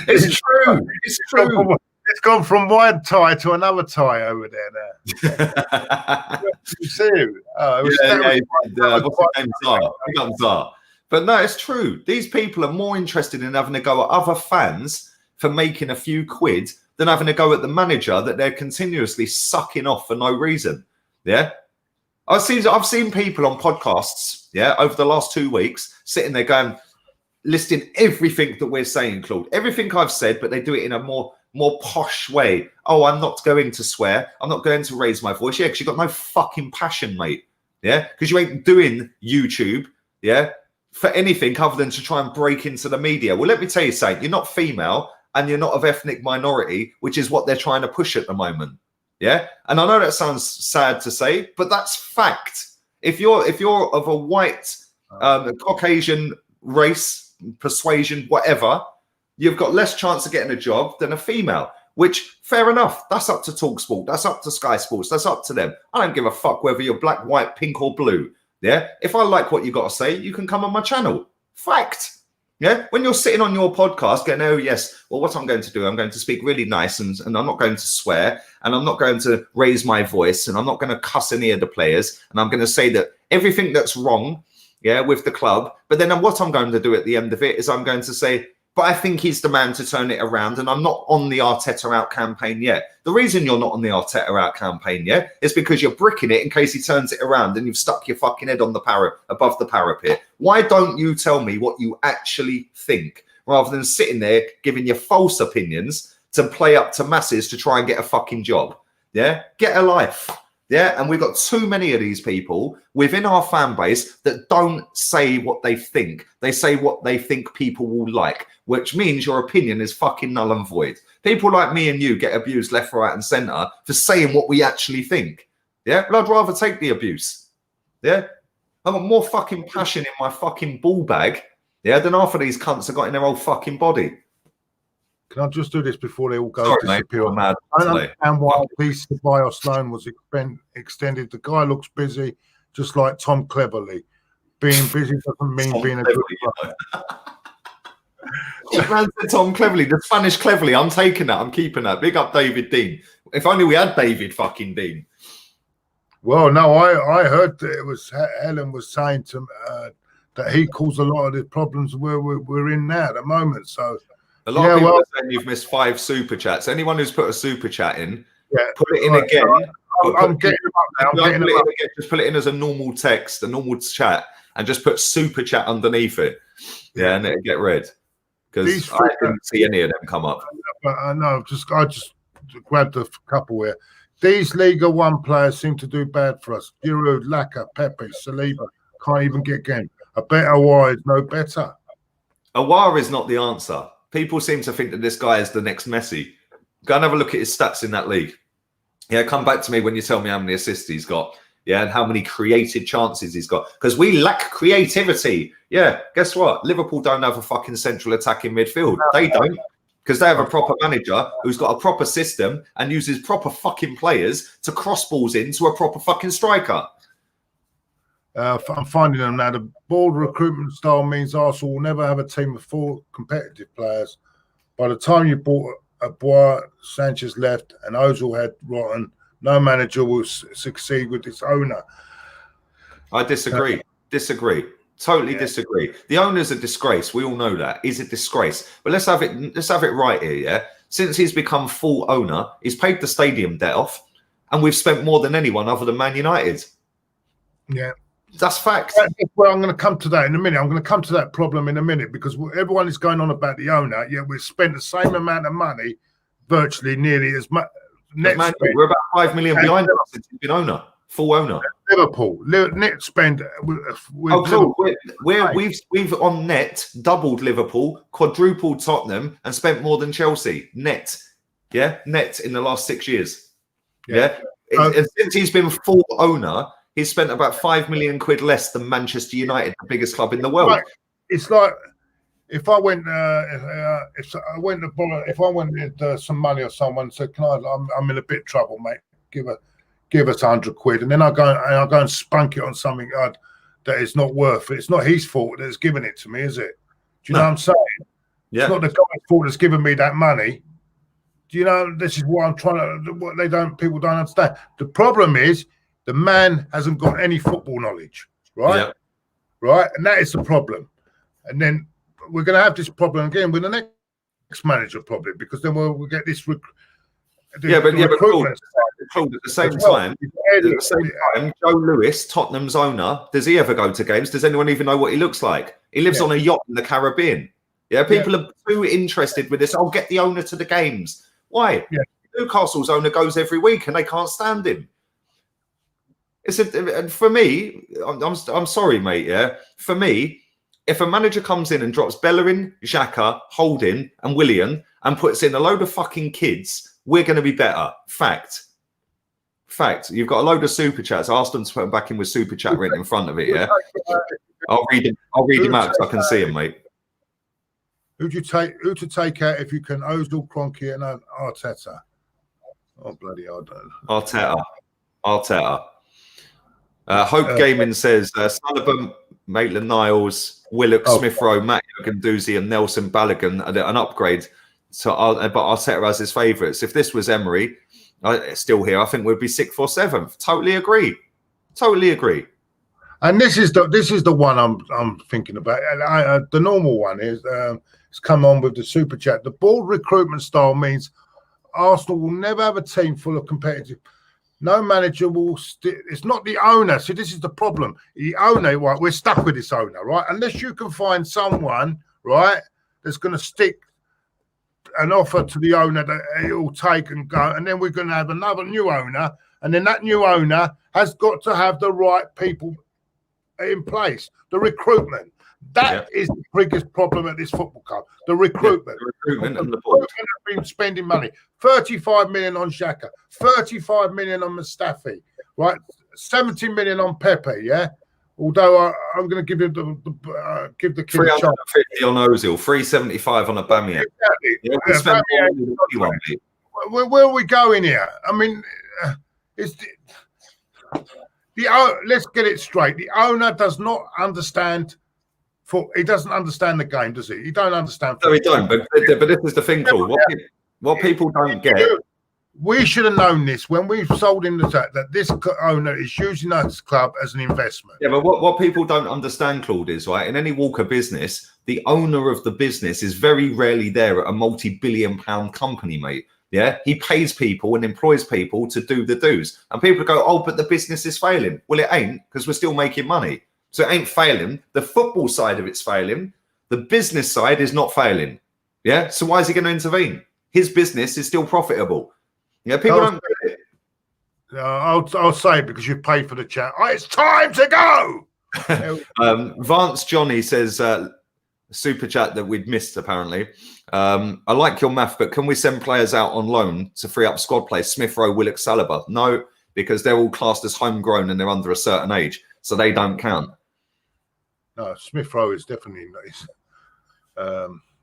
It's true. It's true. It's gone from one tie to another tie over there now. You see him? But no, it's true. These people are more interested in having a go at other fans for making a few quid than having a go at the manager that they're continuously sucking off for no reason. Yeah. I've seen people on podcasts, over the last 2 weeks sitting there going, listing everything that we're saying, Claude, everything I've said, but they do it in a more posh way. Oh, I'm not going to swear. I'm not going to raise my voice. Yeah, because you've got no fucking passion, mate. Yeah, because you ain't doing YouTube, for anything other than to try and break into the media. Well, let me tell you something. You're not female and you're not of ethnic minority, which is what they're trying to push at the moment. Yeah, and I know that sounds sad to say, but that's fact. If you're of a white, Caucasian race, persuasion, whatever, you've got less chance of getting a job than a female, which, fair enough. That's up to TalkSport. That's up to Sky Sports. That's up to them. I don't give a fuck whether you're black, white, pink or blue. Yeah. If I like what you got to say, you can come on my channel. Fact. Yeah. When you're sitting on your podcast going, oh, yes, well, what I'm going to do, I'm going to speak really nice and I'm not going to swear and I'm not going to raise my voice and I'm not going to cuss any of the players. And I'm going to say that everything that's wrong, with the club. But then what I'm going to do at the end of it is I'm going to say, but I think he's the man to turn it around. And I'm not on the Arteta out campaign yet. The reason you're not on the Arteta out campaign yet is because you're bricking it in case he turns it around and you've stuck your fucking head on the above the parapet. Why don't you tell me what you actually think rather than sitting there giving your false opinions to play up to masses to try and get a fucking job? Yeah, get a life. Yeah, and we've got too many of these people within our fan base that don't say what they think. They say what they think people will like, which means your opinion is fucking null and void. People like me and you get abused left, right and centre for saying what we actually think. Yeah, but I'd rather take the abuse. Yeah, I've got more fucking passion in my fucking ball bag, than half of these cunts have got in their old fucking body. Can I just do this before they all go disappear? Mate, I don't understand why this ceballos loan was extended. The guy looks busy, just like Tom Cleverley. Being busy doesn't mean being a good player. Man said Tom Cleverley, the Spanish Cleverley. I'm taking that. I'm keeping that. Big up David Dean. If only we had David fucking Dean. Well, no, I heard that it was Helen was saying to that he caused a lot of the problems where we're in now at the moment. So. A lot of people are saying you've missed 5 super chats. Anyone who's put a super chat in, put it in again. I'm getting them up now. Just put it in as a normal text, a normal chat, and just put super chat underneath it. Yeah, and it'll get read. Because I didn't see any of them come up. But I know, I just grabbed a couple here. These Liga 1 players seem to do bad for us. Giroud, Laka, Pepe, Saliba can't even get game. A better aouar is no better. Aouar is not the answer. People seem to think that this guy is the next Messi. Go and have a look at his stats in that league. Yeah, come back to me when you tell me how many assists he's got. Yeah, and how many created chances he's got. Because we lack creativity. Yeah, guess what? Liverpool don't have a fucking central attacking midfield. They don't. Because they have a proper manager who's got a proper system and uses proper fucking players to cross balls into a proper fucking striker. I'm finding them now. The board recruitment style means Arsenal will never have a team of 4 competitive players. By the time you bought Aouar, Sanchez left, and Ozil had rotten, no manager will succeed with its owner. I disagree. Totally disagree. The owner's a disgrace. We all know that. He's a disgrace. But let's have it right here, yeah? Since he's become full owner, he's paid the stadium debt off, and we've spent more than anyone other than Man United. Yeah. That's fact. Well, I'm going to come to that in a minute. I'm going to come to that problem in a minute because everyone is going on about the owner. Yet we've spent the same amount of money, virtually nearly as much. We're about 5 million behind since he's been owner, full owner. Liverpool net spend. We've on net doubled Liverpool, quadrupled Tottenham, and spent more than Chelsea net. Yeah, net in the last 6 years. Yeah, since he's been full owner. He's spent about 5 million quid less than Manchester United, the biggest club in the world. It's like if I went, if I went with some money or someone said, I'm in a bit of trouble, mate. Give us 100 quid, and then I go and spunk it on something that is not worth it. It's not his fault that has given it to me, is it? Do you know what I'm saying? Yeah. It's not the guy's fault that's given me that money. Do you know, this is what I'm trying to, what people don't understand. The problem is the man hasn't got any football knowledge, right? Yeah. Right? And that is the problem. And then we're going to have this problem again with the next manager probably, because then we'll get this recruitment. Claude, at the same time, Joe Lewis, Tottenham's owner, does he ever go to games? Does anyone even know what he looks like? He lives on a yacht in the Caribbean. Yeah, people are too interested with this. I'll get the owner to the games. Why? Yeah. Newcastle's owner goes every week and they can't stand him. For me, I'm sorry, mate. Yeah, for me, if a manager comes in and drops Bellerin, Xhaka, Holding, and Willian and puts in a load of fucking kids, we're going to be better. Fact. You've got a load of super chats. Ask them to put them back in with super chat written in front of it. Yeah, I'll read him out because I can see him, mate. Who to take out if you can? Ozil, Kroenke, and Arteta. Oh bloody hell! Arteta. Hope Gaming says Sullivan, Maitland-Niles, Willock, Smith-Rowe, Matt Ganduzi, and Nelson Balogun are an upgrade. But Arteta has his favourites. If this was Emery, still here, I think we'd be 6th or 7th. Totally agree. And this is the one I'm thinking about. The normal one is it's come on with the super chat. The board recruitment style means Arsenal will never have a team full of competitive. No manager will. It's not the owner. See, this is the problem. The owner, right? We're stuck with this owner, right? Unless you can find someone, right, that's going to stick an offer to the owner that he'll take and go, and then we're going to have another new owner, and then that new owner has got to have the right people in place. The recruitment. That is the biggest problem at this football club. The recruitment. And the board have been spending money. 35 million on Xhaka, 35 million on Mustafi, right? 70 million on Pepe, yeah? Although I'm going to give him the kid a chance. 350 on Ozil, 375 on aubameyang. Exactly. Where are we going here? I mean, let's get it straight. The owner does not understand. He doesn't understand the game, does he? He don't understand. No, he don't. But this is the thing, Claude. What people don't get. We should have known this when we sold him that this owner is using this club as an investment. Yeah, but what people don't understand, Claude, is right in any walk of business, the owner of the business is very rarely there at a multi-billion-pound company, mate. Yeah, he pays people and employs people to do the do's, and people go, "Oh, but the business is failing." Well, it ain't, because we're still making money. So it ain't failing. The football side of it's failing. The business side is not failing. Yeah. So why is he going to intervene? His business is still profitable. Yeah. People don't get it. I'll say it because you paid for the chat. Oh, it's time to go. Vance Johnny says super chat that we'd missed apparently. I like your math, but can we send players out on loan to free up squad play? Smith-Rowe, Willock, Saliba? No, because they're all classed as homegrown and they're under a certain age, so they don't count. No, Smith-Rowe is definitely nice.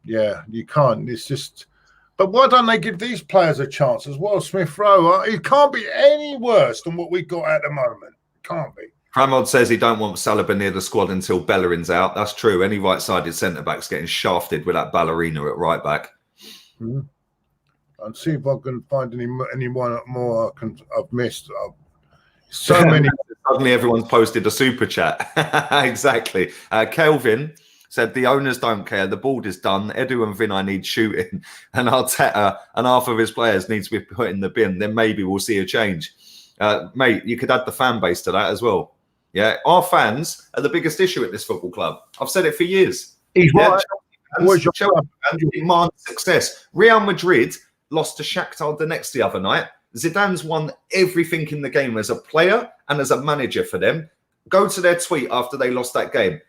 Yeah, you can't. It's just. But why don't they give these players a chance as well? Smith-Rowe, it can't be any worse than what we've got at the moment. It can't be. Pramod says he don't want Saliba near the squad until Bellerin's out. That's true. Any right-sided centre-back's getting shafted with that ballerina at right-back. Mm-hmm. I'll see if I can find anyone more I've missed. So many. Suddenly everyone's posted a super chat. Exactly. Kelvin said the owners don't care. The board is done. Edu and Vinay need shooting, and Arteta and half of his players need to be put in the bin. Then maybe we'll see a change. Mate, you could add the fan base to that as well. Yeah, our fans are the biggest issue at this football club. I've said it for years. He's right. Chelsea fans demand success. Real Madrid lost to Shakhtar Donetsk the other night. Zidane's won everything in the game as a player and as a manager for them. Go to their tweet after they lost that game.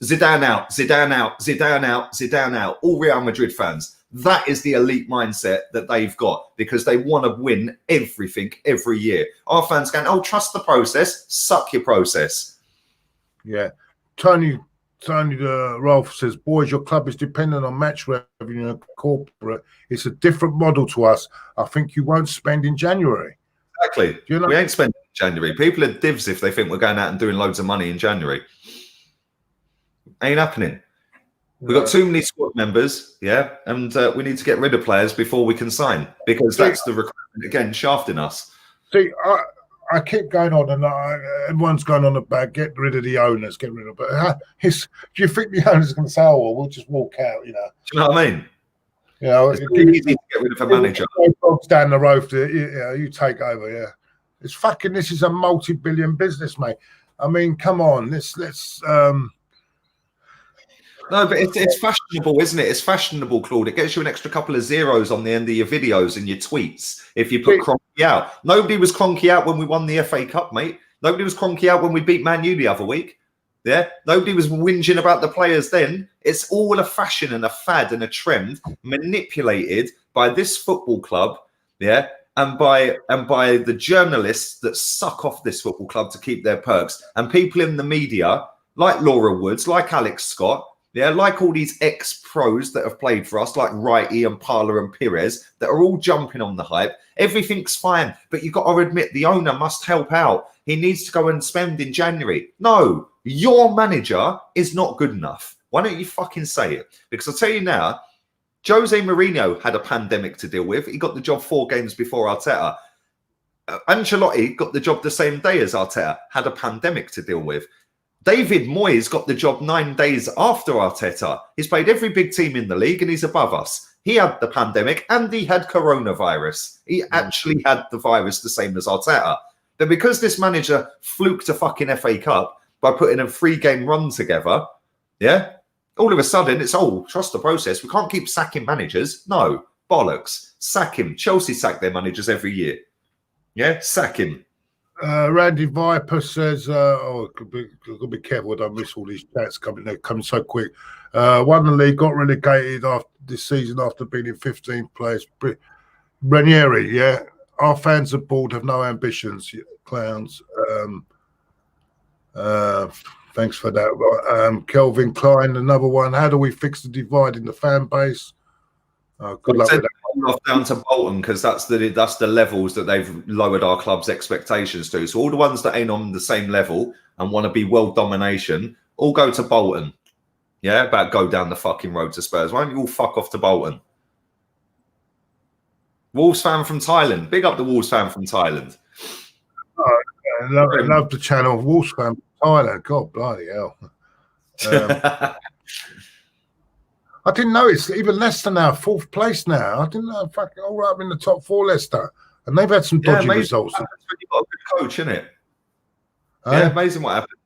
Zidane out, Zidane out, Zidane out, Zidane out. All Real Madrid fans. That is the elite mindset that they've got because they want to win everything every year. Our fans going, oh, trust the process, suck your process. Yeah. Tony Ralph says, boys, your club is dependent on match revenue and corporate. It's a different model to us. I think you won't spend in January. Exactly. You know? We ain't spending in January. People are divs if they think we're going out and doing loads of money in January. Ain't happening. We've got too many squad members, yeah, and we need to get rid of players before we can sign, because that's the recruitment again shafting us. See, I keep going on, and everyone's going on about get rid of the owners, get rid of. But do you think the owners are going to say, "Oh, well, we'll just walk out"? You know? Do you know what I mean? You know, it's really easy to get rid of a manager. Down the road, you take over. Yeah, it's fucking. This is a multi-billion business, mate. I mean, come on, let's. No, but it's fashionable, isn't it? It's fashionable, Claude. It gets you an extra couple of zeros on the end of your videos and your tweets if you put Cronky out. Nobody was Cronky out when we won the FA Cup, mate. Nobody was Cronky out when we beat Man U the other week. Yeah, nobody was whinging about the players then. It's all a fashion and a fad and a trend manipulated by this football club, yeah, and by the journalists that suck off this football club to keep their perks, and people in the media like Laura Woods, like Alex Scott. Yeah, like all these ex-pros that have played for us, like Wrighty and Parler and Pires, that are all jumping on the hype. Everything's fine, but you've got to admit the owner must help out. He needs to go and spend in January. No, your manager is not good enough. Why don't you fucking say it? Because I'll tell you now, Jose Mourinho had a pandemic to deal with. He got the job 4 games before Arteta. Ancelotti got the job the same day as Arteta, had a pandemic to deal with. David Moyes got the job 9 days after Arteta. He's played every big team in the league and he's above us. He had the pandemic and he had coronavirus. He actually had the virus the same as Arteta. But because this manager fluked a fucking FA Cup by putting a 3-game run together, yeah, all of a sudden it's, trust the process. We can't keep sacking managers. No, bollocks. Sack him. Chelsea sack their managers every year. Yeah, sack him. Randy Viper says, could be careful. I don't miss all these chats coming. They're coming so quick. Won the league, got relegated after this season after being in 15th place. Ranieri, yeah. Our fans are bored, have no ambitions. Clowns. Thanks for that. Kelvin Klein, another one. How do we fix the divide in the fan base? Good luck with that. Off down to Bolton, because that's the levels that they've lowered our club's expectations to. So all the ones that ain't on the same level and want to be world domination, all go to Bolton. Yeah, about go down the fucking road to Spurs. Why don't you all fuck off to Bolton? Wolves fan from Thailand. Big up the Wolves fan from Thailand. I love the channel. Wolves fan from Thailand. God bloody hell. I didn't know it's even Leicester now, 4th place now. I didn't know, fucking all right in the top 4, Leicester. And they've had some dodgy results. When you've got a good coach, isn't it? Yeah, amazing what happens.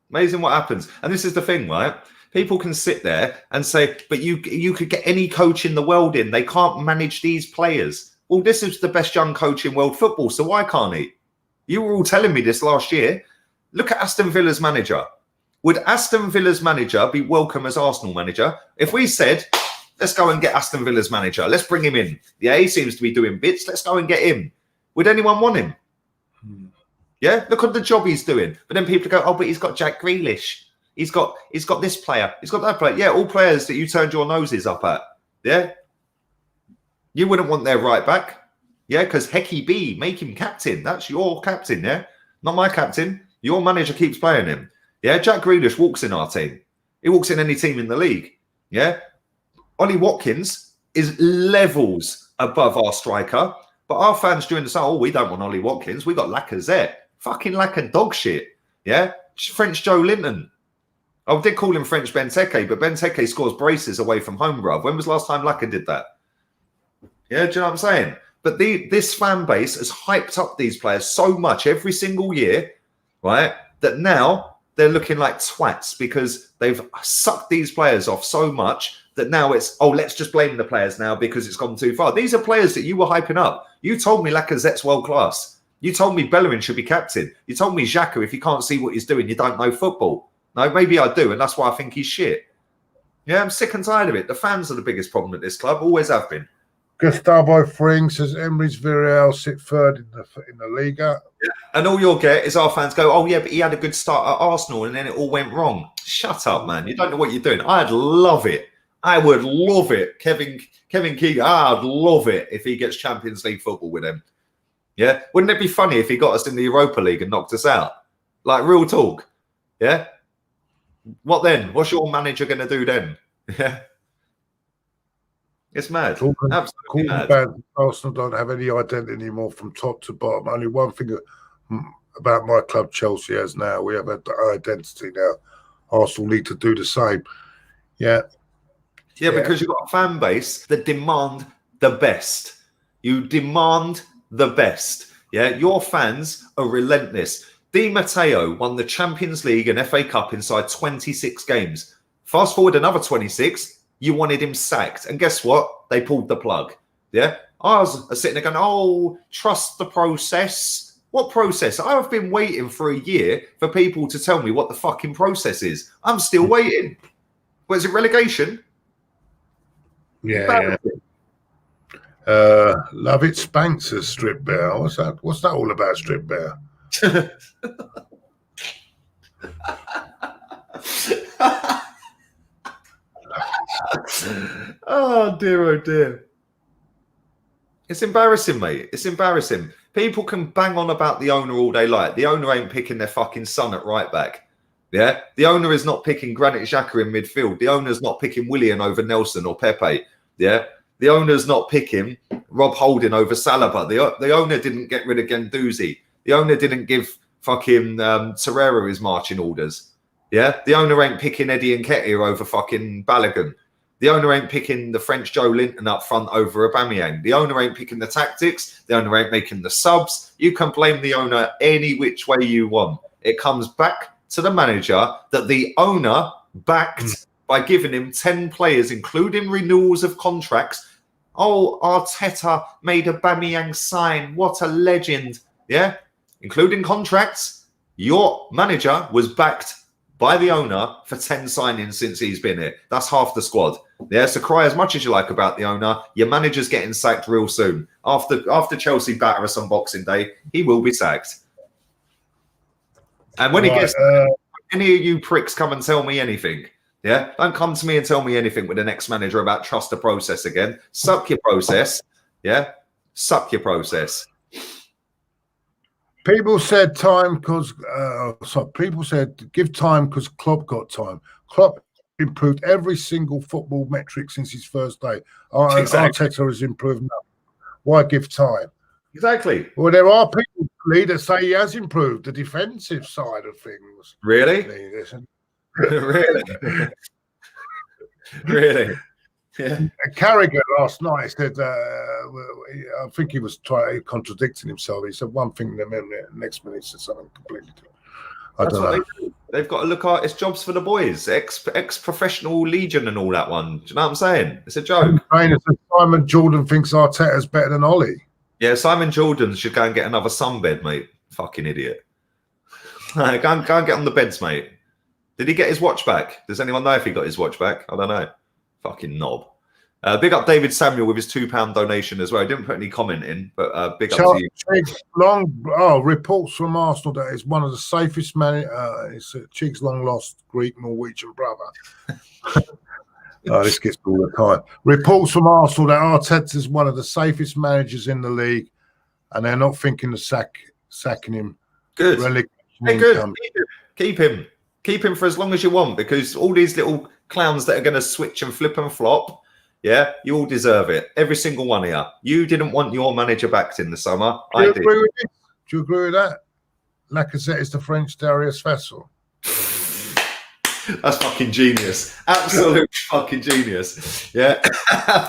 Amazing what happens. And this is the thing, right? People can sit there and say, but you could get any coach in the world in. They can't manage these players. Well, this is the best young coach in world football, so why can't he? You were all telling me this last year. Look at Aston Villa's manager. Would Aston Villa's manager be welcome as Arsenal manager? If we said, let's go and get Aston Villa's manager, let's bring him in. Yeah, he seems to be doing bits. Let's go and get him. Would anyone want him? Yeah, look at the job he's doing. But then people go, but he's got Jack Grealish. He's got this player. He's got that player. Yeah, all players that you turned your noses up at. Yeah. You wouldn't want their right back. Yeah, because Hecky B, make him captain. That's your captain, yeah? Not my captain. Your manager keeps playing him. Yeah, Jack Grealish walks in our team. He walks in any team in the league. Yeah. Ollie Watkins is levels above our striker. But our fans during the summer, we don't want Ollie Watkins. We got Lacazette. Fucking Lacazette dog shit. Yeah. French Joe Linton. I did call him French Benteke, but Benteke scores braces away from home, bruv. When was the last time Lacazette did that? Yeah, do you know what I'm saying? But this fan base has hyped up these players so much every single year, right, that now they're looking like twats because they've sucked these players off so much that now it's, let's just blame the players now because it's gone too far. These are players that you were hyping up. You told me Lacazette's world class. You told me Bellerin should be captain. You told me Xhaka, if you can't see what he's doing, you don't know football. No, maybe I do, and that's why I think he's shit. Yeah, I'm sick and tired of it. The fans are the biggest problem at this club, always have been. Gustavo Fring says Emery's Villarreal sit 3rd in the Liga. Yeah. And all you'll get is our fans go, but he had a good start at Arsenal and then it all went wrong. Shut up, man. You don't know what you're doing. I'd love it. I would love it. Kevin Keegan, I'd love it if he gets Champions League football with him. Yeah? Wouldn't it be funny if he got us in the Europa League and knocked us out? Like, real talk. Yeah? What then? What's your manager going to do then? Yeah. It's mad. Talking Absolutely mad. about Arsenal don't have any identity anymore from top to bottom. Only one thing about my club, Chelsea, has now. We have an identity now. Arsenal need to do the same. Yeah. Yeah, because you've got a fan base that demand the best. You demand the best. Yeah, your fans are relentless. Di Matteo won the Champions League and FA Cup inside 26 games. Fast forward another 26, you wanted him sacked. And guess what? They pulled the plug. Yeah, I was sitting there going, oh, trust the process. What process? I have been waiting for a year for people to tell me what the fucking process is. I'm still waiting. Was it relegation? Yeah. Love it, Spanks as Strip Bear. What's that all about, Strip Bear? Oh dear. It's embarrassing, mate. It's embarrassing. People can bang on about the owner all they like. The owner ain't picking their fucking son at right back. Yeah, the owner is not picking Granit Xhaka in midfield. The owner's not picking Willian over Nelson or Pepe. Yeah, the owner's not picking Rob Holding over Saliba. The owner didn't get rid of Guendouzi. The owner didn't give fucking Torreira his marching orders. Yeah, the owner ain't picking Eddie Nketiah over fucking Balogun. The owner ain't picking the French Joe Linton up front over Aubameyang. The owner ain't picking the tactics. The owner ain't making the subs. You can blame the owner any which way you want. It comes back to the manager that the owner backed by giving him 10 players, including renewals of contracts. Oh, Arteta made Aubameyang sign. What a legend. Yeah, including contracts. Your manager was backed by the owner for 10 signings since he's been here. That's half the squad. Yeah, so cry as much as you like about the owner. Your manager's getting sacked real soon. After Chelsea batter us on Boxing Day, he will be sacked. And when he gets any of you pricks come and tell me anything. Yeah, don't come to me and tell me anything with the next manager about trust the process again. Suck your process. Yeah, suck your process. People said time because people said give time because Klopp got time. Klopp improved every single football metric since his first day. Exactly. Arteta has improved now. Why give time? Exactly. Well, there are people that say he has improved the defensive side of things. Really? Really? Really? Yeah. Carragher last night said, I think he was contradicting himself. He said one thing, then the next minute he said something completely different. I don't know. They've got to look at it's jobs for the boys, ex-professional legion and all that one. Do you know what I'm saying? It's a joke. Simon Jordan thinks Arteta's better than Ollie. Yeah, Simon Jordan should go and get another sunbed, mate. Fucking idiot. Go and get on the beds, mate. Did he get his watch back? Does anyone know if he got his watch back? I don't know. Fucking knob. Big up David Samuel with his £2 donation as well. I didn't put any comment in, but big up to you. Reports from Arsenal that it's one of the safest it's Chig's long lost Greek Norwegian brother. This gets all the time. Reports from Arsenal that Arteta is one of the safest managers in the league, and they're not thinking of sacking him. Good. Hey, good. Keep him. Keep him for as long as you want, because all these little clowns that are going to switch and flip and flop, yeah, you all deserve it. Every single one of you. You didn't want your manager backed in the summer. I did. Do you agree with that? Lacazette is the French Darius Vassell. That's fucking genius. Absolute fucking genius. Yeah.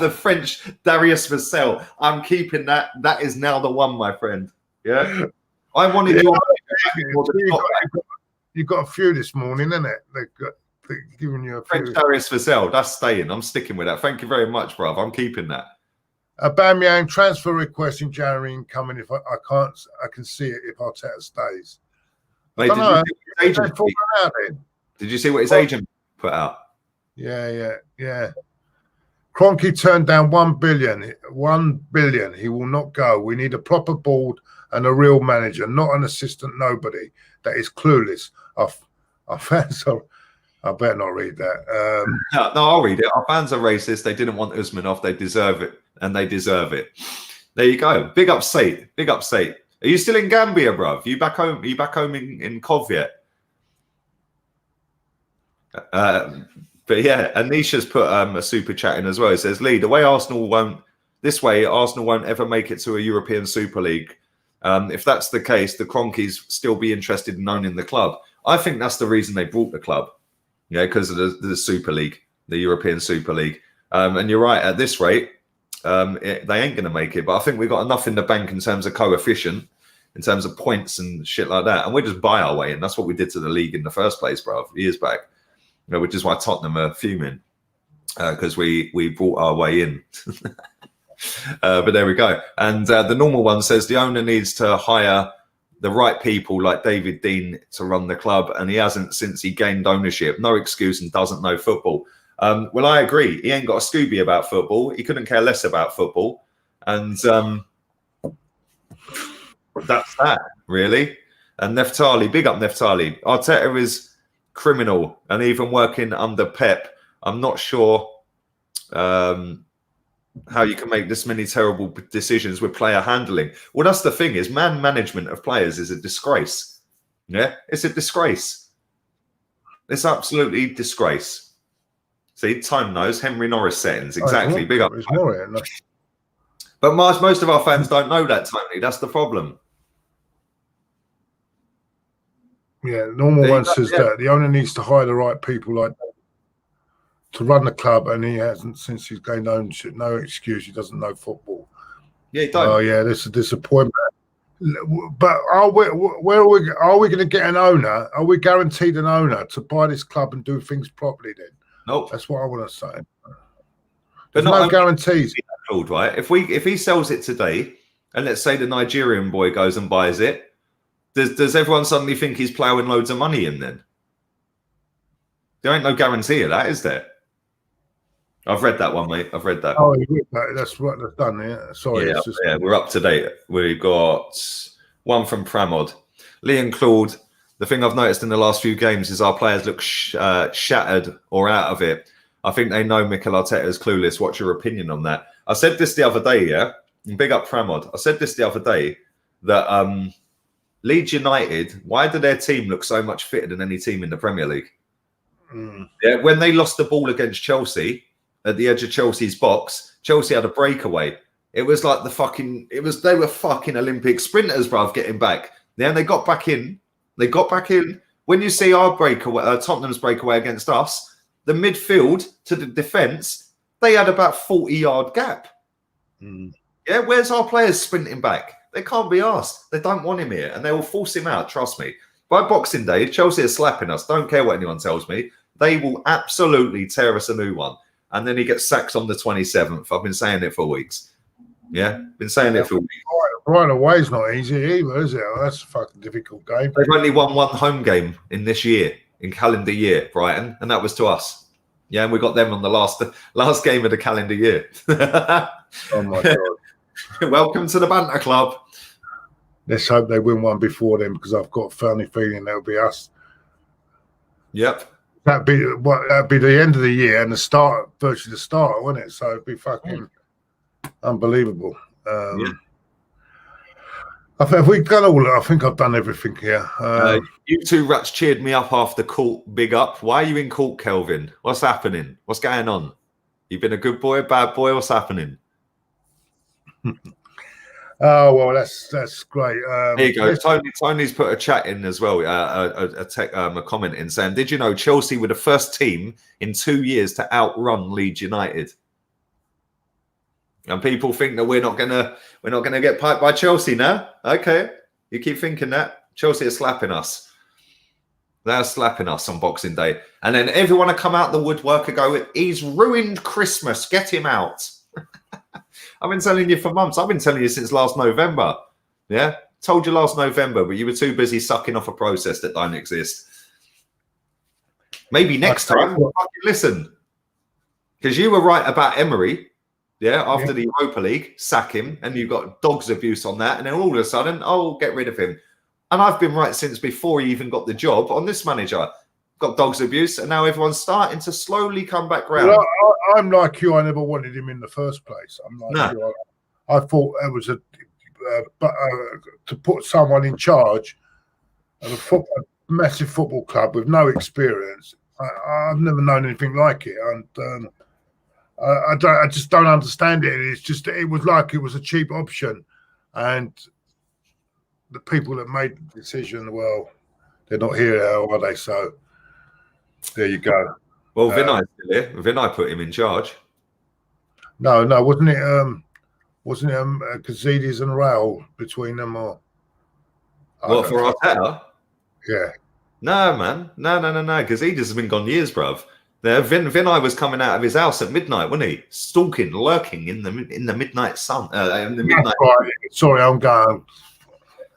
The French Darius Vassell. I'm keeping that. That is now the one, my friend. Yeah. I wanted your You got a few this morning, isn't it? They're giving you a few. French Darius Vassell, that's staying. I'm sticking with that. Thank you very much, bruv. I'm keeping that. Aubameyang transfer request in January incoming. If I can see it if Arteta stays. Mate, did you see what his agent put out? Yeah. Kroenke turned down 1 billion. 1 billion. He will not go. We need a proper board and a real manager, not an assistant nobody that is clueless. Our fans are. I better not read that. No, I'll read it. Our fans are racist. They didn't want Usmanov. They deserve it, and they deserve it. There you go. Big up, Sate. Big up, Sate. Are you still in Gambia, bruv? Are you back home? Are you back home in Cov yet? But yeah, Anisha's put a super chat in as well. It says, Lee, Arsenal won't ever make it to a European Super League. If that's the case, the Cronkies still be interested in owning the club. I think that's the reason they bought the club. Yeah, because of the Super League, the European Super League. And you're right, at this rate, they ain't going to make it. But I think we've got enough in the bank in terms of coefficient, in terms of points and shit like that. And we just buy our way in. That's what we did to the league in the first place, bro, years back. Which is why Tottenham are fuming, because we brought our way in. But there we go. And the normal one says the owner needs to hire the right people like David Dean to run the club, and he hasn't since he gained ownership. No excuse and doesn't know football. Well, I agree. He ain't got a Scooby about football. He couldn't care less about football. And that's that, really. And Neftali, big up Neftali. Arteta is criminal, and even working under Pep, I'm not sure how you can make this many terrible decisions with player handling. Well, that's the thing, is man management of players is a disgrace. Yeah, it's a disgrace. It's absolutely disgrace. See, time knows Henry Norris settings. Exactly. Big up. But most of our fans don't know that, Tony. That's the problem. Yeah, the normal one says that the owner needs to hire the right people like that to run the club, and he hasn't since he's gained ownership. No excuse, he doesn't know football. Yeah, he don't. Oh yeah, this is a disappointment. But are we going to get an owner? Are we guaranteed an owner to buy this club and do things properly then? Nope. That's what I want to say. But no guarantees. Claude, right? If he sells it today, and let's say the Nigerian boy goes and buys it, does everyone suddenly think he's ploughing loads of money in then? There ain't no guarantee of that, is there? I've read that one, mate. I've read that. Oh, that's what they've done. Yeah, sorry. Yeah, we're up to date. We've got one from Pramod. Lee and Claude, the thing I've noticed in the last few games is our players look shattered or out of it. I think they know Mikel Arteta is clueless. What's your opinion on that? I said this the other day, yeah? Big up Pramod. I said this the other day that Leeds United, why do their team look so much fitter than any team in the Premier League? Yeah, when they lost the ball against Chelsea at the edge of Chelsea's box, Chelsea had a breakaway. It was like they were fucking Olympic sprinters, bruv, getting back. Yeah, and they got back in. They got back in. When you see our breakaway, Tottenham's breakaway against us, the midfield to the defence, they had about 40-yard gap. Yeah, where's our players sprinting back? They can't be asked. They don't want him here, and they will force him out, trust me. By Boxing Day, Chelsea are slapping us. Don't care what anyone tells me. They will absolutely tear us a new one. And then he gets sacked on the 27th. I've been saying it for weeks. Yeah, been saying it for weeks. Right away is not easy either, is it? That's a fucking difficult game. They've only won one home game in this year, in calendar year, Brighton, and that was to us. Yeah, and we got them on the last game of the calendar year. Oh my God. Welcome to the Banter Club. Let's hope they win one before them, because I've got a funny feeling that'll be us. Yep. That'd be the end of the year and virtually the start, wouldn't it? So it'd be fucking unbelievable. Have we done all? I think I've done everything here. You two rats cheered me up after Court. Big up. Why are you in Court, Kelvin? What's happening? What's going on? You been a good boy, a bad boy? What's happening? Oh well, that's great. There you go. Tony's put a chat in as well, a comment in saying, "Did you know Chelsea were the first team in 2 years to outrun Leeds United?" And people think that we're not gonna get piped by Chelsea now. Okay, you keep thinking that Chelsea are slapping us. They're slapping us on Boxing Day, and then everyone will come out the woodwork and go, "He's ruined Christmas. Get him out." I've been telling you for months. I've been telling you since last November. Yeah, told you last November, but you were too busy sucking off a process that don't exist. Maybe next time, listen, because you were right about Emery. Yeah, after the Europa League, sack him, and you got dogs abuse on that, and then all of a sudden, get rid of him. And I've been right since before he even got the job on this manager. Got dogs abuse, and now everyone's starting to slowly come back round. Well, I'm like you. I never wanted him in the first place. I'm like you. I thought it was to put someone in charge of a massive football club with no experience. I've never known anything like it, and I just don't understand it. It's just it was like it was a cheap option, and the people that made the decision, well, they're not here now, are they? So there you go. Well, Vinay's still here. Vinay put him in charge. No, wasn't it? Gazidis and Raul between them, or what for Arteta? Yeah. No, man. No. Gazidis has been gone years, bruv. Vinay was coming out of his house at midnight, wasn't he? Stalking, lurking in the midnight sun. In the midnight. Right. Sorry, I'm going.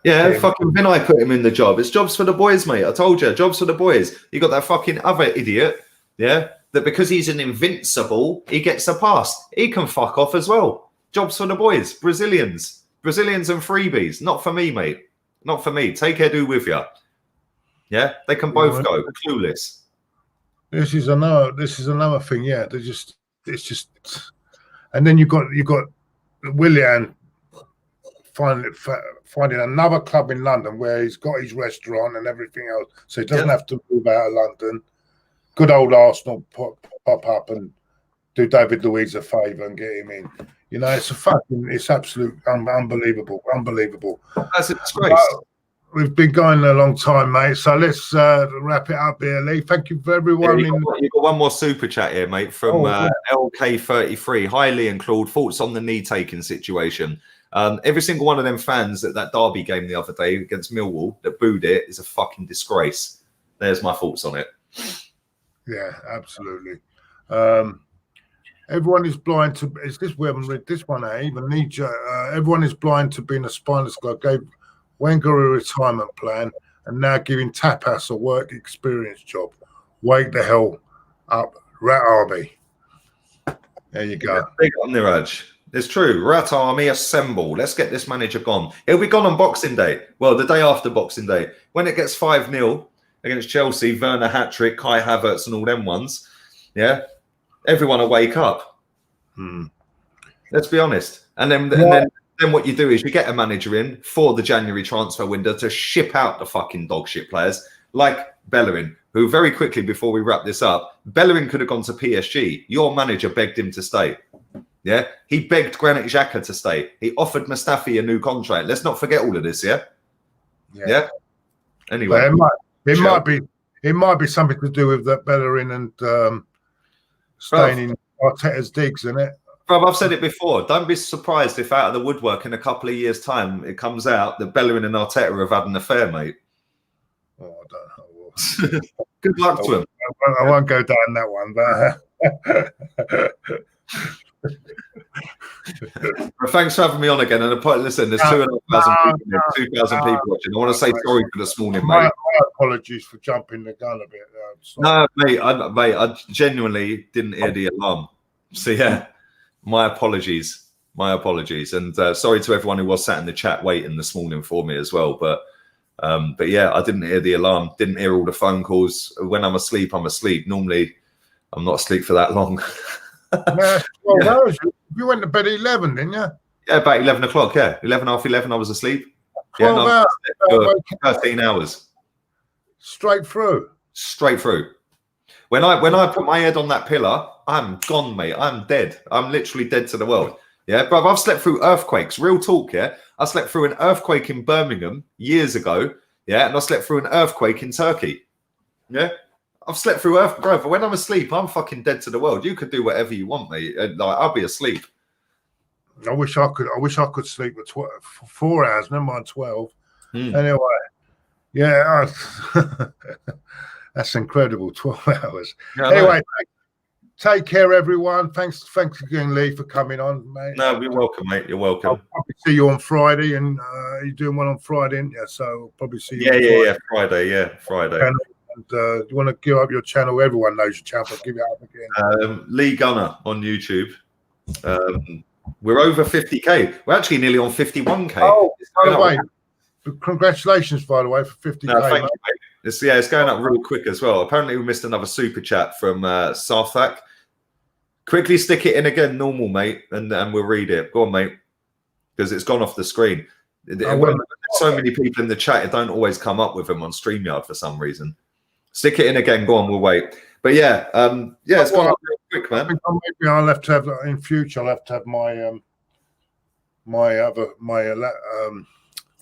Yeah, fucking Vinay put him in the job. It's jobs for the boys, mate. I told you, jobs for the boys. You got that fucking other idiot, yeah, that because he's an invincible, he gets a pass. He can fuck off as well. Jobs for the boys, Brazilians and freebies. Not for me, mate. Not for me. Take Edu with you. Yeah, they can both go. Clueless. This is another thing. Yeah, it's just, and then you got Willian finding another club in London where he's got his restaurant and everything else, so he doesn't have to move out of London. Good old Arsenal pop up and do David Luiz a favour and get him in. You know, it's absolute unbelievable. That's a disgrace. We've been going a long time, mate. So let's wrap it up here, Lee. Thank you for everyone. You've got one more super chat here, mate, from LK33. Hi, Lee and Claude. Thoughts on the knee-taking situation? Every single one of them fans at that derby game the other day against Millwall that booed it is a fucking disgrace. There's my thoughts on it. Yeah, absolutely. Everyone is blind to. Is this? We haven't read this one. Even Nietzsche. Everyone is blind to being a spineless guy. Gave Wenger a retirement plan and now giving Tapas a work experience job. Wake the hell up, Rat Army. There you go. Big on the edge. It's true. Rat Army, assemble. Let's get this manager gone. He'll be gone on Boxing Day. Well, the day after Boxing Day. When it gets 5-0 against Chelsea, Werner hat-trick, Kai Havertz and all them ones, yeah, everyone will wake up. Let's be honest. And then what you do is you get a manager in for the January transfer window to ship out the fucking dog shit players like Bellerin, who very quickly, before we wrap this up, Bellerin could have gone to PSG. Your manager begged him to stay. Yeah, he begged Granit Xhaka to stay. He offered Mustafi a new contract. Let's not forget all of this. Yeah. Anyway, it might be something to do with that Bellerin and staying in Arteta's digs, isn't it? Bro, I've said it before. Don't be surprised if out of the woodwork in a couple of years' time it comes out that Bellerin and Arteta have had an affair, mate. Oh, I don't know. Good luck to him. I won't go down that one, but. Well, thanks for having me on again. And listen, there's 2,500 people watching. I want to say sorry for this morning, mate. My apologies for jumping the gun a bit. No, mate, I genuinely didn't hear the alarm. So yeah, my apologies. And sorry to everyone who was sat in the chat waiting this morning for me as well. But yeah, I didn't hear the alarm. Didn't hear all the phone calls. When I'm asleep, I'm asleep. Normally, I'm not asleep for that long. You went to bed at 11, didn't you? Yeah, about 11 o'clock. Yeah, 11, half 11. I was asleep. 12 hours. 13 hours. Straight through. When I put my head on that pillar, I'm gone, mate. I'm dead. I'm literally dead to the world. Yeah, bro. I've slept through earthquakes. Real talk. Yeah, I slept through an earthquake in Birmingham years ago. Yeah, and I slept through an earthquake in Turkey. Yeah. I've slept through earth, bro. But when I'm asleep, I'm fucking dead to the world. You could do whatever you want, mate. Like, I'll be asleep. I wish I could sleep for 4 hours. Never mind 12. Anyway, yeah, that's incredible. 12 hours. Yeah, anyway, take care, everyone. Thanks again, Lee, for coming on, mate. No, you're welcome, mate. You're welcome. I'll probably see you on Friday, and you're doing one on Friday, aren't you? So I'll probably see you. Friday. And you want to give up your channel? Everyone knows your channel, but give it up again. Lee Gunner on YouTube. We're over 50k. We're actually nearly on 51k. Oh, by the way, congratulations, by the way, for 50k. No, thank you, mate. It's going up real quick as well. Apparently, we missed another super chat from Sarthak. Quickly stick it in again, normal, mate, and we'll read it. Go on, mate, because it's gone off the screen. When there's so many people in the chat, it don't always come up with them on StreamYard for some reason. Stick it in again. Go on, we'll wait. But yeah, it's gone up real quick, man. I think maybe I'll have to have in future. I'll have to have my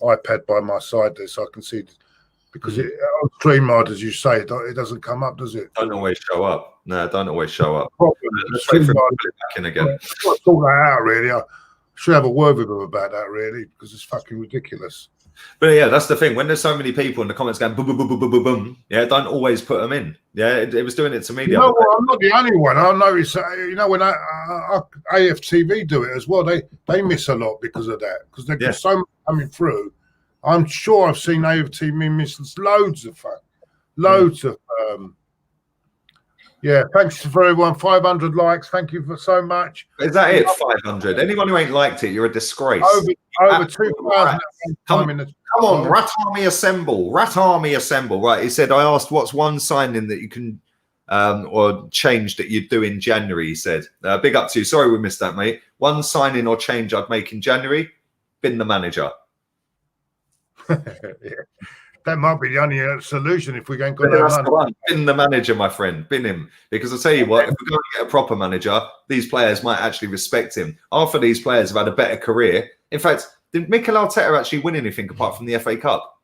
iPad by my side there so I can see, because on StreamYard, as you say, it doesn't come up, does it? Don't always show up. No, don't always show up. Let's wait for it back in again. I'll sort that out, really. I should have a word with them about that, really, because it's fucking ridiculous. But yeah, that's the thing. When there's so many people in the comments going boom, boom, boom, boom, boom, boom, boom, yeah, don't always put them in. Yeah, it was doing it to me. You know what? I'm not the only one. I notice, when AFTV do it as well, they miss a lot because of that, because they've got so much coming through. I'm sure I've seen AFTV miss loads of fun, loads of. Yeah, thanks for everyone. 500 likes. Thank you for so much. Is that it? 500. Anyone who ain't liked it, you're a disgrace. Over 2,000. Come on, Rat Army assemble. Rat Army assemble. Right. He said, I asked what's one signing that you can or change that you'd do in January, he said. Big up to you. Sorry we missed that, mate. One signing or change I'd make in January, bin the manager. Yeah. That might be the only solution if we ain't got no money. Bin the manager, my friend. Bin him. Because I'll tell you what, if we're going to get a proper manager, these players might actually respect him. Half of these players have had a better career. In fact, did Mikel Arteta actually win anything apart from the FA Cup?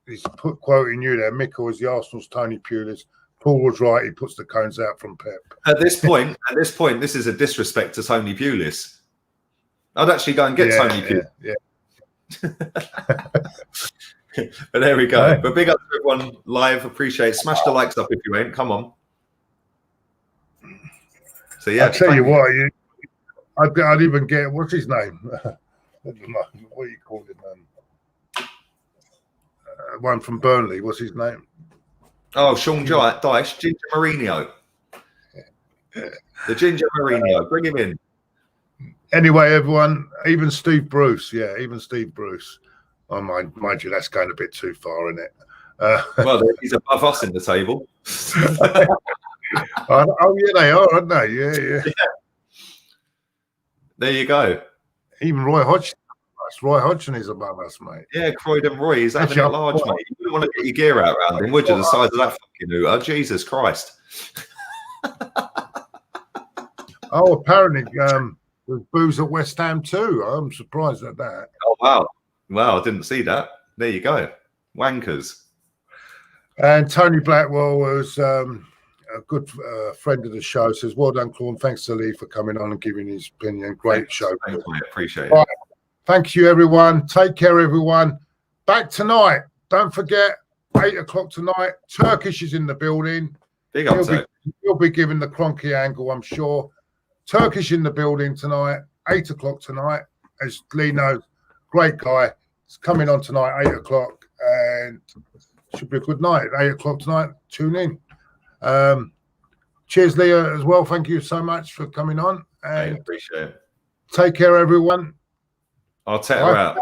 He's quoting you there. Mikel is the Arsenal's Tony Pulis. Paul was right. He puts the cones out from Pep. At this point, this is a disrespect to Tony Pulis. I'd actually go and get Tony Pulis. Yeah. But there we go. But big up to everyone live. Appreciate it. Smash the likes up if you ain't. Come on. So yeah, I'll tell you what. I'd even get, what's his name? What do you call him? One from Burnley. What's his name? Oh, Sean Dyche, Ginger Mourinho. The Ginger Mourinho. Bring him in. Anyway, everyone, even Steve Bruce. Yeah, even Steve Bruce. Oh, mind you, that's going a bit too far, isn't it? Well, he's above us in the table. Oh, yeah, they are, aren't they? Yeah. There you go. Even Roy Hodgson is above us, mate. Yeah, Croydon Roy is having it large, mate. You wouldn't want to get your gear out around him, would you? The size of that fucking hooter. Jesus Christ. Oh, apparently there's booze at West Ham too. I'm surprised at that. Oh, wow. Wow, I didn't see that. There you go. Wankers. And Tony Blackwell was a good friend of the show. Says, well done, Claude. Thanks to Lee for coming on and giving his opinion. Great show. Thanks, mate. Appreciate it. Right. Thank you, everyone. Take care, everyone. Back tonight. Don't forget, 8 o'clock tonight. Turkish is in the building. Big up, he'll be giving the Cronky angle, I'm sure. Turkish in the building tonight. 8 o'clock tonight. As Lee knows, great guy. It's coming on tonight, 8 o'clock. And should be a good night. 8 o'clock tonight. Tune in. Cheers, Leah, as well. Thank you so much for coming on. And I appreciate it. Take care, everyone. Arteta out.